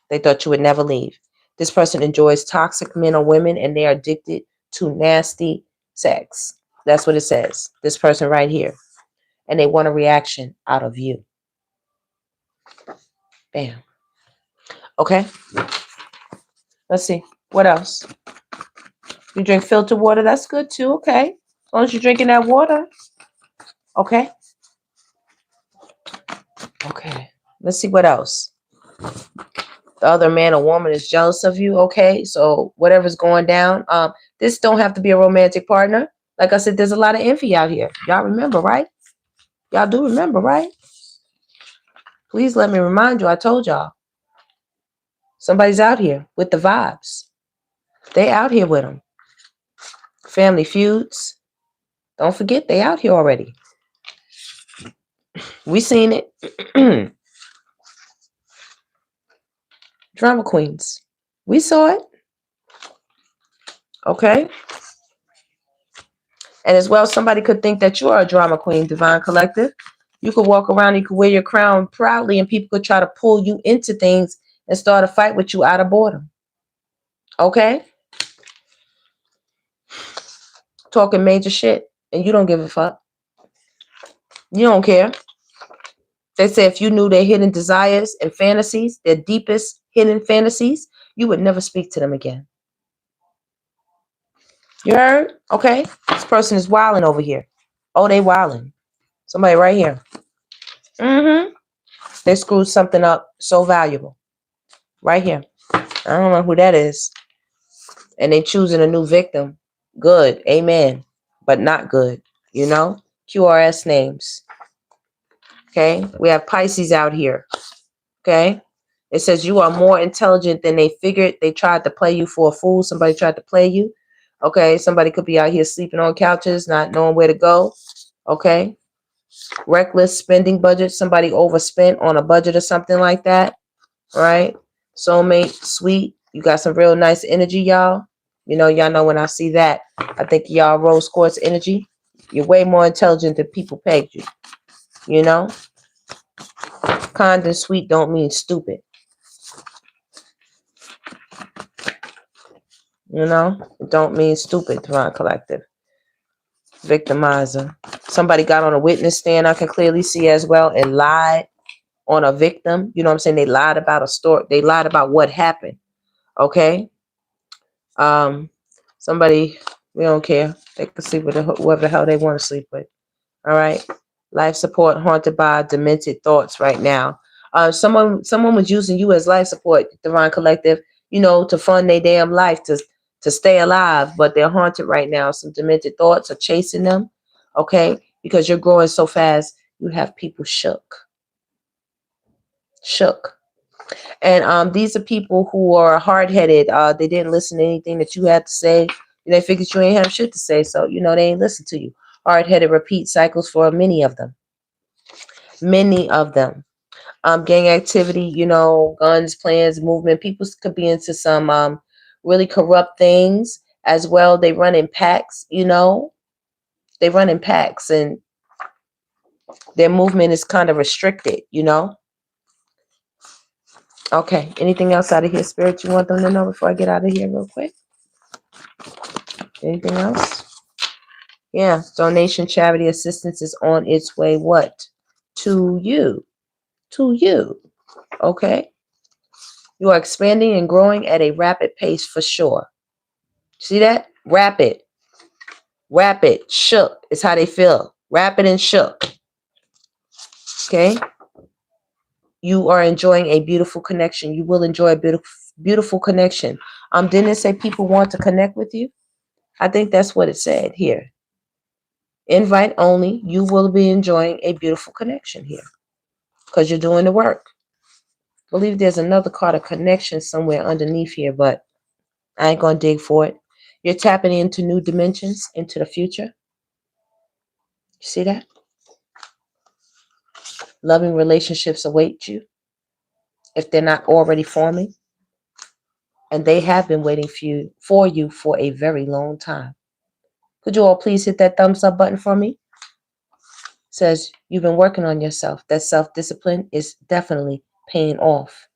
They thought you would never leave. This person enjoys toxic men or women, and they are addicted to nasty sex. That's what it says. This person right here. And they want a reaction out of you. Bam. Okay. Let's see. What else? You drink filtered water. That's good too. Okay. As long as you're drinking that water. Okay. Okay. Let's see what else. The other man or woman is jealous of you. Okay. So whatever's going down. This don't have to be a romantic partner. Like I said, there's a lot of envy out here. Y'all remember, right? Y'all do remember, right? Please let me remind you. I told y'all. Somebody's out here with the vibes. They out here with them. Family feuds. Don't forget, they out here already. We seen it. Drama queens. We saw it. Okay. And as well, somebody could think that you are a drama queen, Divine Collective. You could walk around, you could wear your crown proudly, and people could try to pull you into things and start a fight with you out of boredom. Okay? Talking major shit, and you don't give a fuck. You don't care. They say if you knew their hidden desires and fantasies, their deepest hidden fantasies, you would never speak to them again. You heard? Okay? This person is wilding over here. Oh, they wilding. Somebody right here. They screwed something up so valuable. Right here. I don't know who that is. And they choosing a new victim. Good. Amen. But not good. You know? QRS names. Okay? We have Pisces out here. Okay? It says you are more intelligent than they figured. They tried to play you for a fool. Somebody tried to play you. Okay? Somebody could be out here sleeping on couches, not knowing where to go. Okay? Reckless spending budget. Somebody overspent on a budget or something like that. All right? Soulmate, sweet. You got some real nice energy, y'all. You know, y'all know when I see that, I think y'all rose quartz energy. You're way more intelligent than people pegged you. You know? Kind and sweet don't mean stupid. You know? It don't mean stupid, Divine Collective. Victimizer. Somebody got on a witness stand, I can clearly see as well, and lied on a victim. You know what I'm saying? They lied about a story. They lied about what happened. Okay? Somebody, we don't care. They can sleep with whoever the hell they want to sleep with. All right. Life support haunted by demented thoughts right now. Someone was using you as life support, Divine Collective, you know, to fund their damn life to stay alive, but they're haunted right now. Some demented thoughts are chasing them. Okay, because you're growing so fast, you have people shook. And these are people who are hard-headed. They didn't listen to anything that you had to say. They figured you ain't have shit to say, so you know they ain't listen to you. Hard-headed repeat cycles for many of them. Many of them. Gang activity, you know, guns, plans, movement. People could be into some really corrupt things as well. They run in packs, you know. They run in packs, and their movement is kind of restricted, you know. Okay, anything else out of here, Spirit, you want them to know before I get out of here real quick? Anything else? Yeah, donation, charity, assistance is on its way, what? To you. To you. Okay? You are expanding and growing at a rapid pace for sure. See that? Rapid. Rapid. Shook is how they feel. Rapid and shook. Okay? You are enjoying a beautiful connection. You will enjoy a beautiful connection. Didn't it say people want to connect with you? I think that's what it said here. Invite only. You will be enjoying a beautiful connection here because you're doing the work. I believe there's another card of connection somewhere underneath here, but I ain't going to dig for it. You're tapping into new dimensions, into the future. You see that? Loving relationships await you if they're not already forming. And they have been waiting for you for a very long time. Could you all please hit that thumbs up button for me? Says you've been working on yourself. That self-discipline is definitely paying off.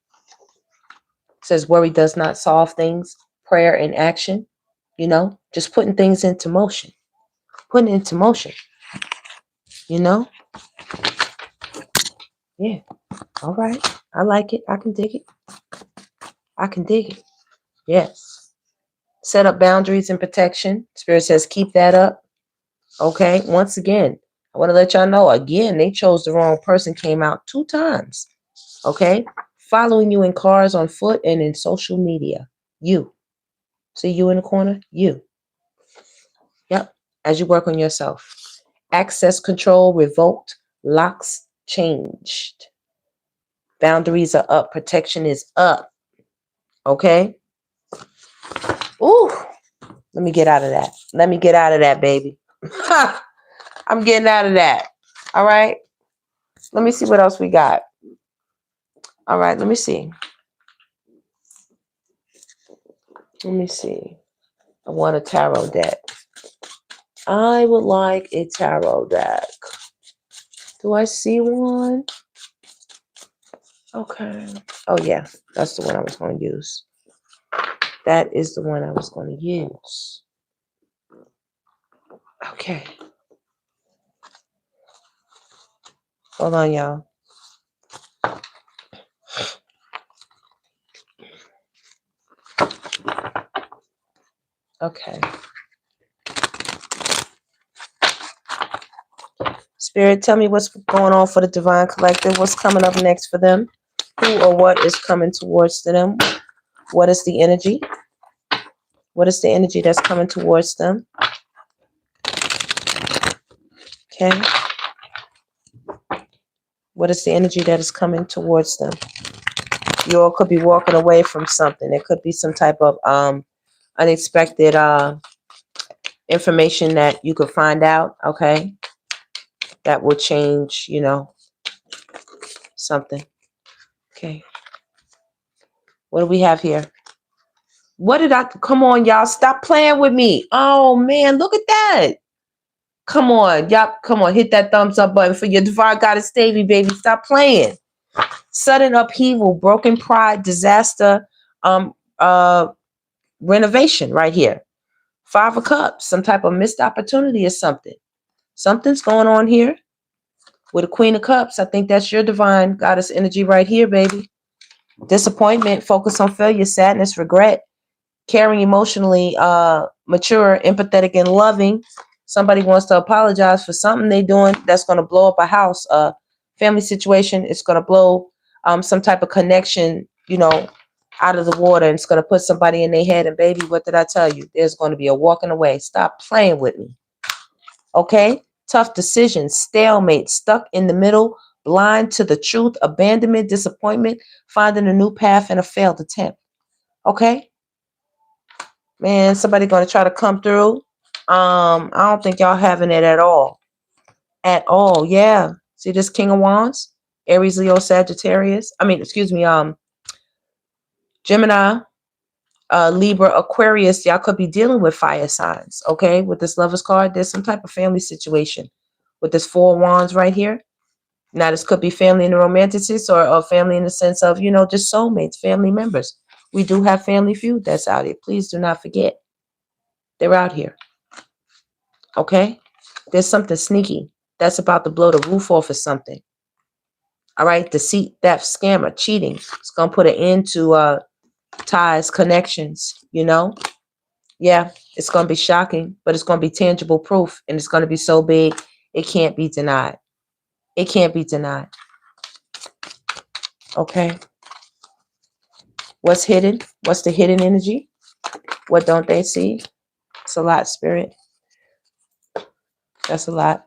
Says worry does not solve things. Prayer and action, just putting things into motion. Putting it into motion, Yeah. All right. I like it. I can dig it. I can dig it. Yes. Set up boundaries and protection. Spirit says keep that up. Okay. Once again, I want to let y'all know again, they chose the wrong person, came out 2 times. Okay. Following you in cars, on foot, and in social media. You. See you in the corner? You. Yep. As you work on yourself. Access control revoked. Locks changed. Boundaries are up. Protection is up. Okay. Ooh. Let me get out of that. Let me get out of that, baby. I'm getting out of that. All right. Let me see what else we got. All right. Let me see. Let me see. I want a tarot deck. I would like a tarot deck. Do I see one? Okay. Oh, yeah. That's the one I was going to use. That is the one I was going to use. Okay. Hold on, y'all. Okay. Spirit, tell me what's going on for the Divine Collective. What's coming up next for them? Who or what is coming towards them? What is the energy? What is the energy that's coming towards them? Okay. What is the energy that is coming towards them? You all could be walking away from something. It could be some type of unexpected information that you could find out, okay? That will change, something. Okay. What do we have here? Come on, y'all, stop playing with me. Oh, man, look at that. Come on, y'all, come on, hit that thumbs up button for your Divine Goddess Davy, baby. Stop playing. Sudden upheaval, broken pride, disaster, renovation right here. 5 of Cups, some type of missed opportunity or something. Something's going on here with a Queen of Cups. I think that's your Divine Goddess energy right here, baby. Disappointment, focus on failure, sadness, regret, caring, emotionally mature, empathetic, and loving. Somebody wants to apologize for something they're doing that's going to blow up a house, family situation. It's going to blow some type of connection, out of the water. And it's going to put somebody in their head. And baby, what did I tell you? There's going to be a walking away. Stop playing with me. Okay? Tough decisions, stalemate, stuck in the middle, blind to the truth, abandonment, disappointment, finding a new path, and a failed attempt. Okay? Man, somebody going to try to come through. I don't think y'all having it at all. At all, yeah. See this King of Wands? Aries, Leo, Sagittarius. Gemini, Libra, Aquarius. Y'all could be dealing with fire signs, okay? With this Lover's card, there's some type of family situation. With this 4 of Wands right here. Now, this could be family in the romantic sense or family in the sense of, just soulmates, family members. We do have Family Feud that's out here. Please do not forget. They're out here. Okay? There's something sneaky that's about to blow the roof off of something. All right? Deceit, theft, scammer, cheating. It's going to put an end to ties, connections, Yeah, it's going to be shocking, but it's going to be tangible proof, and it's going to be so big, it can't be denied. It can't be denied. Okay? What's hidden? What's the hidden energy? What don't they see? It's a lot, Spirit. That's a lot.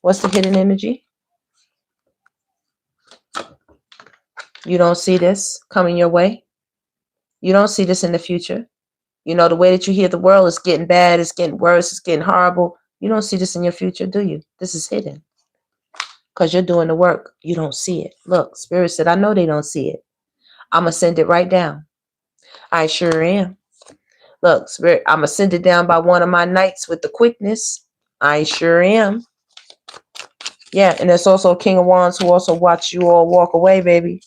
What's the hidden energy? You don't see this coming your way. You don't see this in the future. The way that you hear the world is getting bad, it's getting worse, it's getting horrible. You don't see this in your future, do you? This is hidden. Because you're doing the work. You don't see it. Look, Spirit said, I know they don't see it. I'm going to send it right down. I sure am. Look, Spirit, I'm ascended down by one of my knights with the quickness. I sure am. Yeah, and there's also a King of Wands who also watched you all walk away, baby.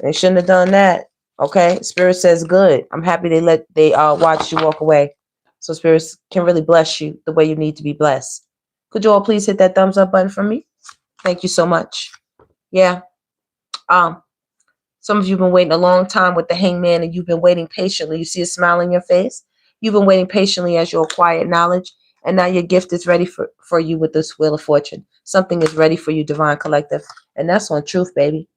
They shouldn't have done that. Okay, Spirit says good. I'm happy they watched you walk away. So spirits can really bless you the way you need to be blessed. Could you all please hit that thumbs up button for me? Thank you so much. Yeah. Some of you have been waiting a long time with the Hangman, and you've been waiting patiently. You see a smile on your face. You've been waiting patiently as you acquire knowledge, and now your gift is ready for you with this Wheel of Fortune. Something is ready for you, Divine Collective, and that's on truth, baby.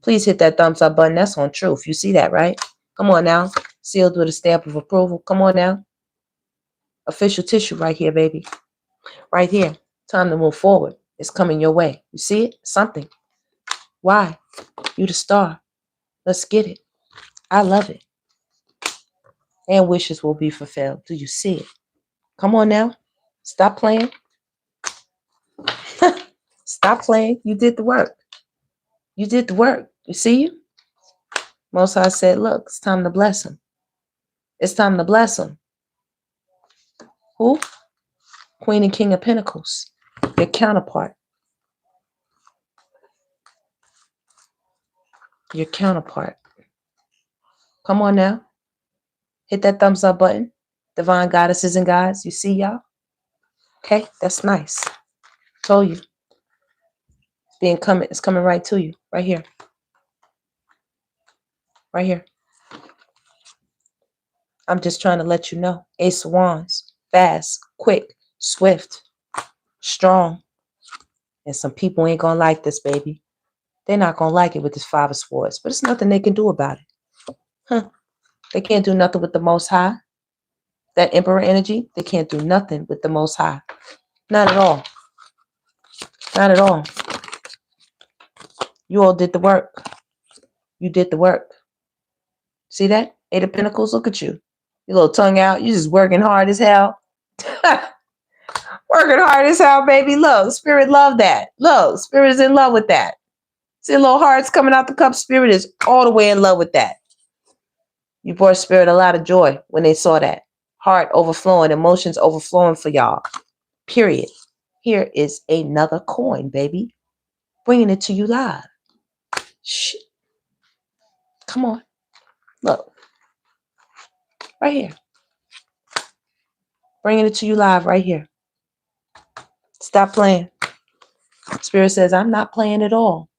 Please hit that thumbs up button. That's on truth. You see that, right? Come on now. Sealed with a stamp of approval. Come on now. Official tissue right here, baby. Right here. Time to move forward. It's coming your way. You see it? Something. Why? You the star. Let's get it. I love it. And wishes will be fulfilled. Do you see it? Come on now. Stop playing. Stop playing. You did the work. You did the work. You see you? Most High said, look, it's time to bless him. It's time to bless him. Who? Queen and King of Pentacles. Your counterpart. Your counterpart. Come on now. Hit that thumbs up button. Divine goddesses and guys. You see y'all? Okay, that's nice. Told you. It's coming right to you. Right here. Right here. I'm just trying to let you know. Ace of Wands. Fast, quick, swift, strong. And some people ain't gonna like this, baby. They're not gonna like it with this Five of Swords. But it's nothing they can do about it. Huh. They can't do nothing with the Most High. That Emperor energy, they can't do nothing with the Most High. Not at all. Not at all. You all did the work. You did the work. See that? Eight of Pentacles, look at you. You little tongue out. You just working hard as hell. Working hard as hell, baby. Look, Spirit love that. Look, Spirit is in love with that. See little hearts coming out the cup? Spirit is all the way in love with that. You brought Spirit a lot of joy when they saw that. Heart overflowing, emotions overflowing for y'all. Period. Here is another coin, baby. Bringing it to you live. Shh. Come on. Look. Right here. Bringing it to you live right here. Stop playing. Spirit says, I'm not playing at all.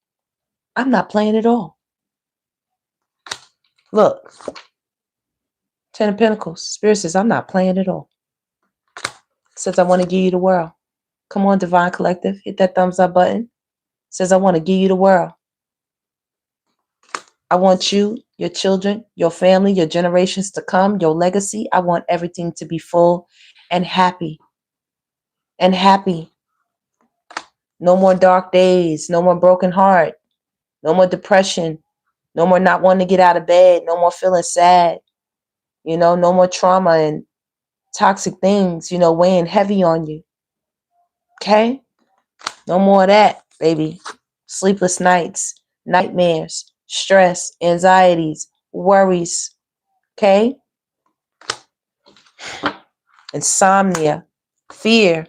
I'm not playing at all. Look. Ten of Pentacles. Spirit says, I'm not playing at all. Says, I want to give you the world. Come on, Divine Collective. Hit that thumbs up button. Says, I want to give you the world. I want you, your children, your family, your generations to come, your legacy. I want everything to be full and happy. And happy. No more dark days. No more broken heart. No more depression. No more not wanting to get out of bed. No more feeling sad. You know, no more trauma and toxic things, you know, weighing heavy on you. Okay? No more of that, baby. Sleepless nights, nightmares, stress, anxieties, worries. Okay? Insomnia, fear,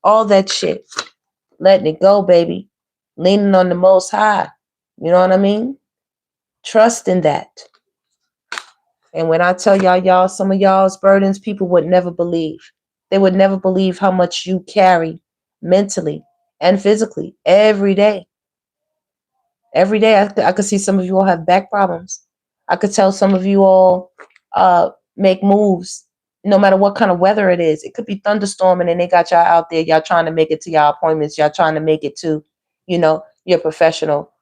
all that shit. Letting it go, baby. Leaning on the Most High. You know what I mean? Trust in that. And when I tell y'all, some of y'all's burdens, people would never believe. They would never believe how much you carry mentally and physically every day. Every day, I could see some of you all have back problems. I could tell some of you all make moves no matter what kind of weather it is. It could be thunderstorming and they got y'all out there. Y'all trying to make it to y'all appointments. Y'all trying to make it to, you know, your professional,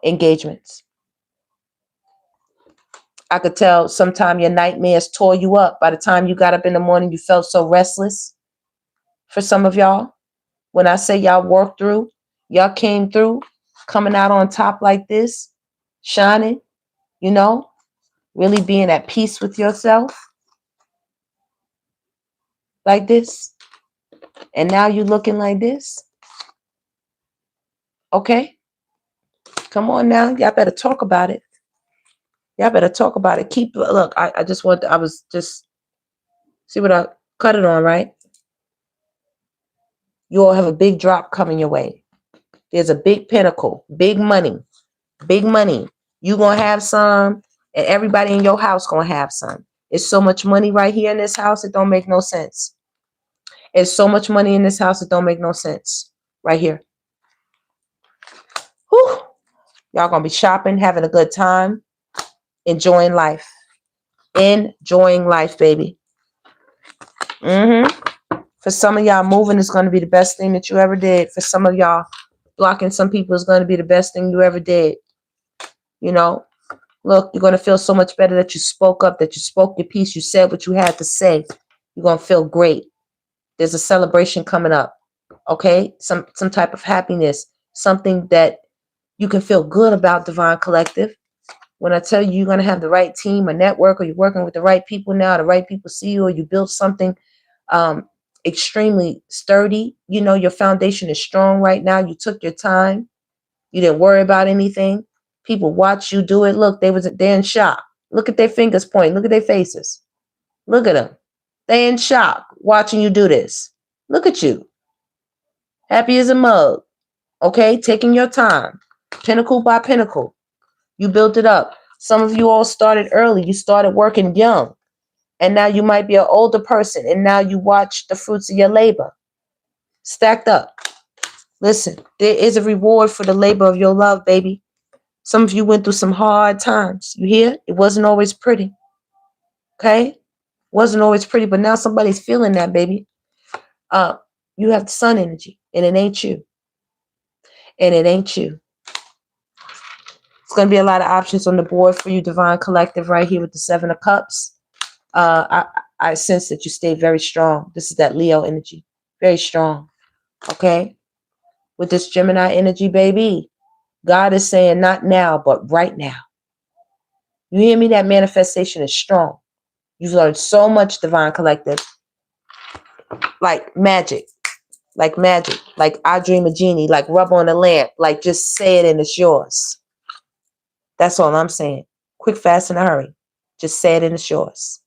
engagements. I could tell sometime your nightmares tore you up. By the time you got up in the morning, you felt so restless. For some of y'all, when I say y'all worked through, y'all came through, coming out on top like this, shining, you know, really being at peace with yourself like this. And now you looking like this. Okay. Come on now. Y'all better talk about it. Y'all better talk about it. Look, I was just, see what I cut it on, right? You all have a big drop coming your way. There's a big pinnacle, big money, big money. You gonna have some, and everybody in your house gonna have some. It's so much money right here in this house, it don't make no sense. It's so much money in this house, it don't make no sense. Right here. Whew. Y'all gonna be shopping, having a good time, enjoying life. Enjoying life, baby. For some of y'all, moving is going to be the best thing that you ever did. For some of y'all, blocking some people is going to be the best thing you ever did. You know, look, you're going to feel so much better that you spoke up, that you spoke your piece, you said what you had to say. You're going to feel great. There's a celebration coming up, okay? Some type of happiness, something that you can feel good about, Divine Collective. When I tell you you're going to have the right team, a network, or you're working with the right people now, the right people see you, or you built something extremely sturdy. You know, your foundation is strong right now. You took your time. You didn't worry about anything. People watch you do it. Look, they're in shock. Look at their fingers pointing. Look at their faces. Look at them. They in shock watching you do this. Look at you. Happy as a mug. Okay, taking your time. Pinnacle by pinnacle. You built it up. Some of you all started early. You started working young. And now you might be an older person. And now you watch the fruits of your labor. Stacked up. Listen, there is a reward for the labor of your love, baby. Some of you went through some hard times. You hear? It wasn't always pretty. Okay? Wasn't always pretty, but now somebody's feeling that, baby. You have the sun energy, and it ain't you. And it ain't you. It's going to be a lot of options on the board for you, Divine Collective, right here with the Seven of Cups. I sense that you stay very strong. This is that Leo energy. Very strong. Okay? With this Gemini energy, baby, God is saying not now, but right now. You hear me? That manifestation is strong. You've learned so much, Divine Collective. Like magic. Like magic. Like I Dream a Genie. Like rub on a lamp. Like just say it and it's yours. That's all I'm saying. Quick, fast, in a hurry. Just say it and it's yours.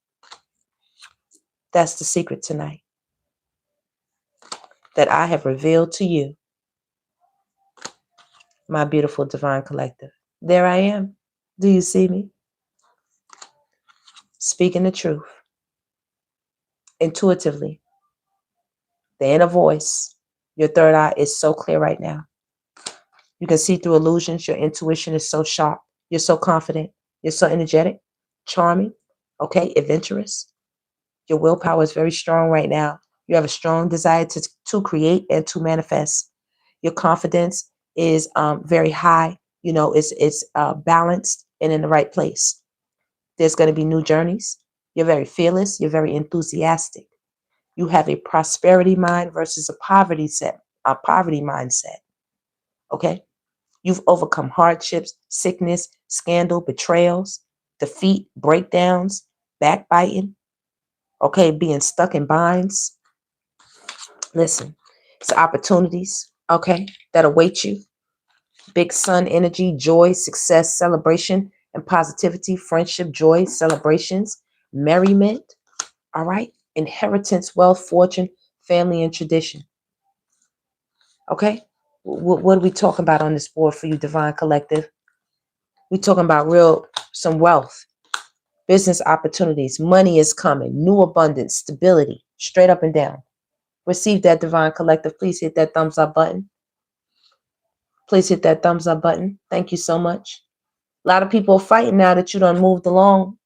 That's the secret tonight that I have revealed to you, my beautiful Divine Collective. There I am. Do you see me? Speaking the truth. Intuitively. The inner voice. Your third eye is so clear right now. You can see through illusions. Your intuition is so sharp. You're so confident. You're so energetic, charming, okay, adventurous. Your willpower is very strong right now. You have a strong desire to create and to manifest. Your confidence is very high. You know, it's balanced and in the right place. There's going to be new journeys. You're very fearless. You're very enthusiastic. You have a prosperity mind versus a poverty mindset. Okay? You've overcome hardships, sickness, scandal, betrayals, defeat, breakdowns, backbiting, okay, being stuck in binds. Listen, it's opportunities, okay, that await you. Big sun energy, joy, success, celebration, and positivity, friendship, joy, celebrations, merriment, all right? Inheritance, wealth, fortune, family, and tradition. Okay? What are we talking about on this board for you, Divine Collective? We're talking about some wealth, business opportunities, money is coming, new abundance, stability, straight up and down. Receive that, Divine Collective. Please hit that thumbs up button. Please hit that thumbs up button. Thank you so much. A lot of people are fighting now that you done moved along.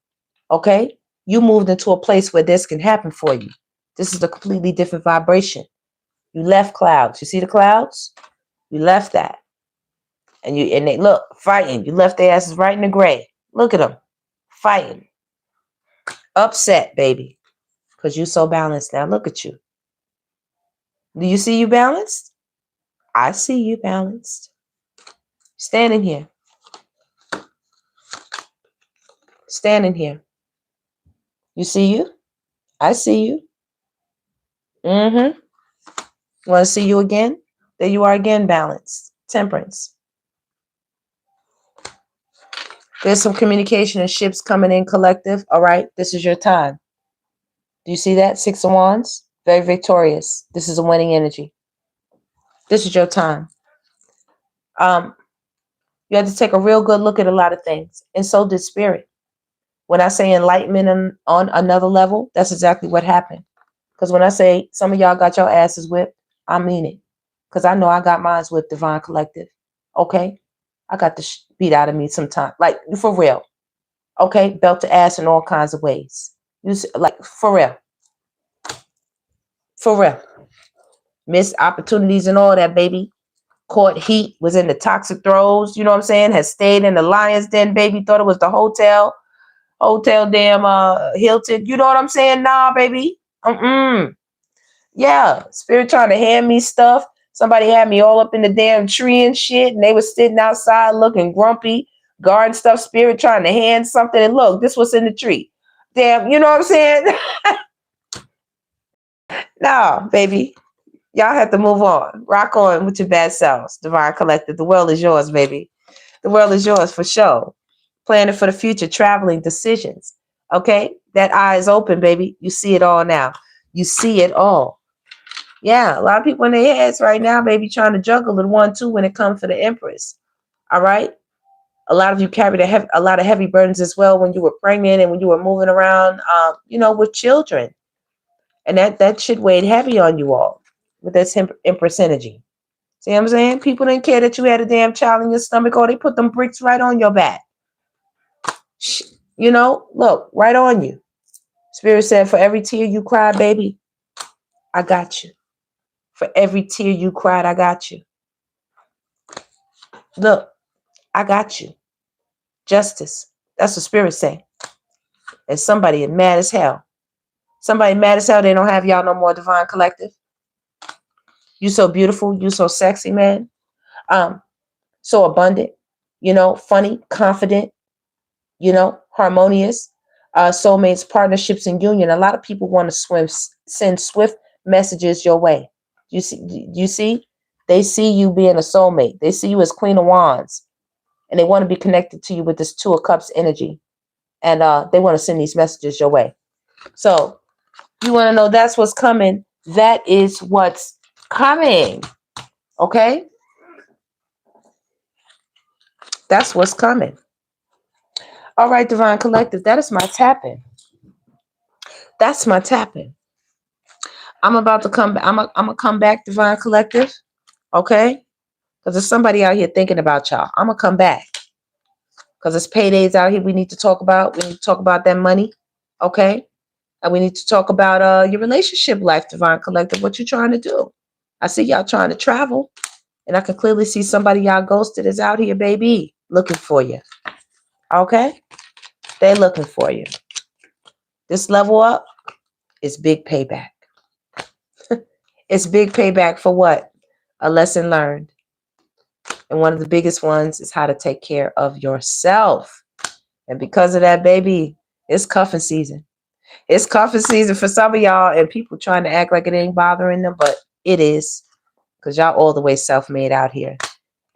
Okay? You moved into a place where this can happen for you. This is a completely different vibration. You left clouds. You see the clouds? You left that. And they look, fighting. You left their asses right in the gray. Look at them. Fighting. Upset, baby. Because you're so balanced now. Look at you. Do you see you balanced? I see you balanced. Standing here. Standing here. You see you? I see you. Want to see you again? There you are again, balanced. Temperance. There's some communication and ships coming in, collective. All right. This is your time. Do you see that? 6 of Wands. Very victorious. This is a winning energy. This is your time. You had to take a real good look at a lot of things. And so did spirit. When I say enlightenment on another level, that's exactly what happened. Because when I say some of y'all got your asses whipped, I mean it. Because I know I got mine whipped, Divine Collective. Okay? I got the beat out of me sometime. Like, for real. Okay? Belt to ass in all kinds of ways. Like, for real. For real. Missed opportunities and all that, baby. Caught heat, was in the toxic throes, you know what I'm saying? Has stayed in the lion's den, baby. Thought it was the hotel damn Hilton. You know what I'm saying? Nah, baby. Yeah. Spirit trying to hand me stuff. Somebody had me all up in the damn tree and shit, and they was sitting outside looking grumpy, guarding stuff. Spirit trying to hand something, and look, this was in the tree. Damn, you know what I'm saying? Nah, baby. Y'all have to move on. Rock on with your bad selves. Divine Collective. The world is yours, baby. The world is yours for sure. Planning for the future, traveling, decisions. Okay? That eye is open, baby. You see it all now. You see it all. Yeah, a lot of people in their heads right now, baby, trying to juggle the 1-2 when it comes to the Empress. All right? A lot of you carried a lot of heavy burdens as well when you were pregnant and when you were moving around, with children. And that shit weighed heavy on you all with this Empress energy. See what I'm saying? People didn't care that you had a damn child in your stomach, or they put them bricks right on your back. Look, right on you. Spirit said, for every tear you cry, baby, I got you. For every tear you cried, I got you. Look, I got you. Justice. That's what Spirit say. And somebody is mad as hell. Somebody mad as hell they don't have y'all no more, Divine Collective. You so beautiful. You so sexy, man. So abundant. Funny, confident. Harmonious. Soulmates, partnerships, and union. A lot of people want to send swift messages your way. You see? They see you being a soulmate. They see you as Queen of Wands. And they want to be connected to you with this 2 of Cups energy. And they want to send these messages your way. So you want to know that's what's coming. That is what's coming. Okay? That's what's coming. All right, Divine Collective. That is my tapping. That's my tapping. I'm about to come back. I'm gonna come back, Divine Collective. Okay? Because there's somebody out here thinking about y'all. I'm gonna come back. Because there's paydays out here we need to talk about. We need to talk about that money. Okay? And we need to talk about your relationship life, Divine Collective. What you trying to do? I see y'all trying to travel. And I can clearly see somebody y'all ghosted is out here, baby, looking for you. Okay? They looking for you. This level up is big payback. It's big payback for what? A lesson learned. And one of the biggest ones is how to take care of yourself. And because of that, baby, it's cuffing season. It's cuffing season for some of y'all, and people trying to act like it ain't bothering them, but it is. Because y'all all the way self-made out here.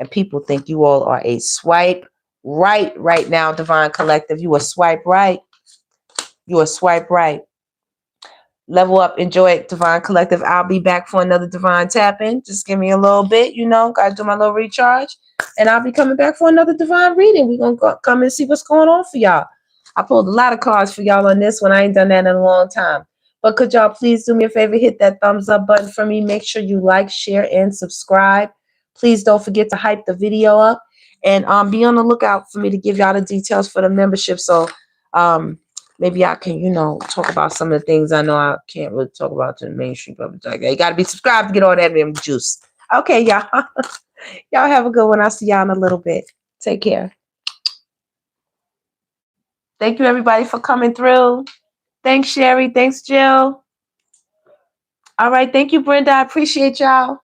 And people think you all are a swipe right now, Divine Collective. You are swipe right. You are swipe right. Level up, enjoy it, Divine Collective. I'll be back for another Divine Tap-In. Just give me a little bit, gotta do my little recharge. And I'll be coming back for another Divine reading. We're going to come and see what's going on for y'all. I pulled a lot of cards for y'all on this one. I ain't done that in a long time. But could y'all please do me a favor, hit that thumbs up button for me. Make sure you like, share, and subscribe. Please don't forget to hype the video up. And be on the lookout for me to give y'all the details for the membership. So maybe I can, talk about some of the things I know I can't really talk about to the mainstream public. You got to be subscribed to get all that juice. Okay, y'all. Y'all have a good one. I'll see y'all in a little bit. Take care. Thank you, everybody, for coming through. Thanks, Sherry. Thanks, Jill. All right. Thank you, Brenda. I appreciate y'all.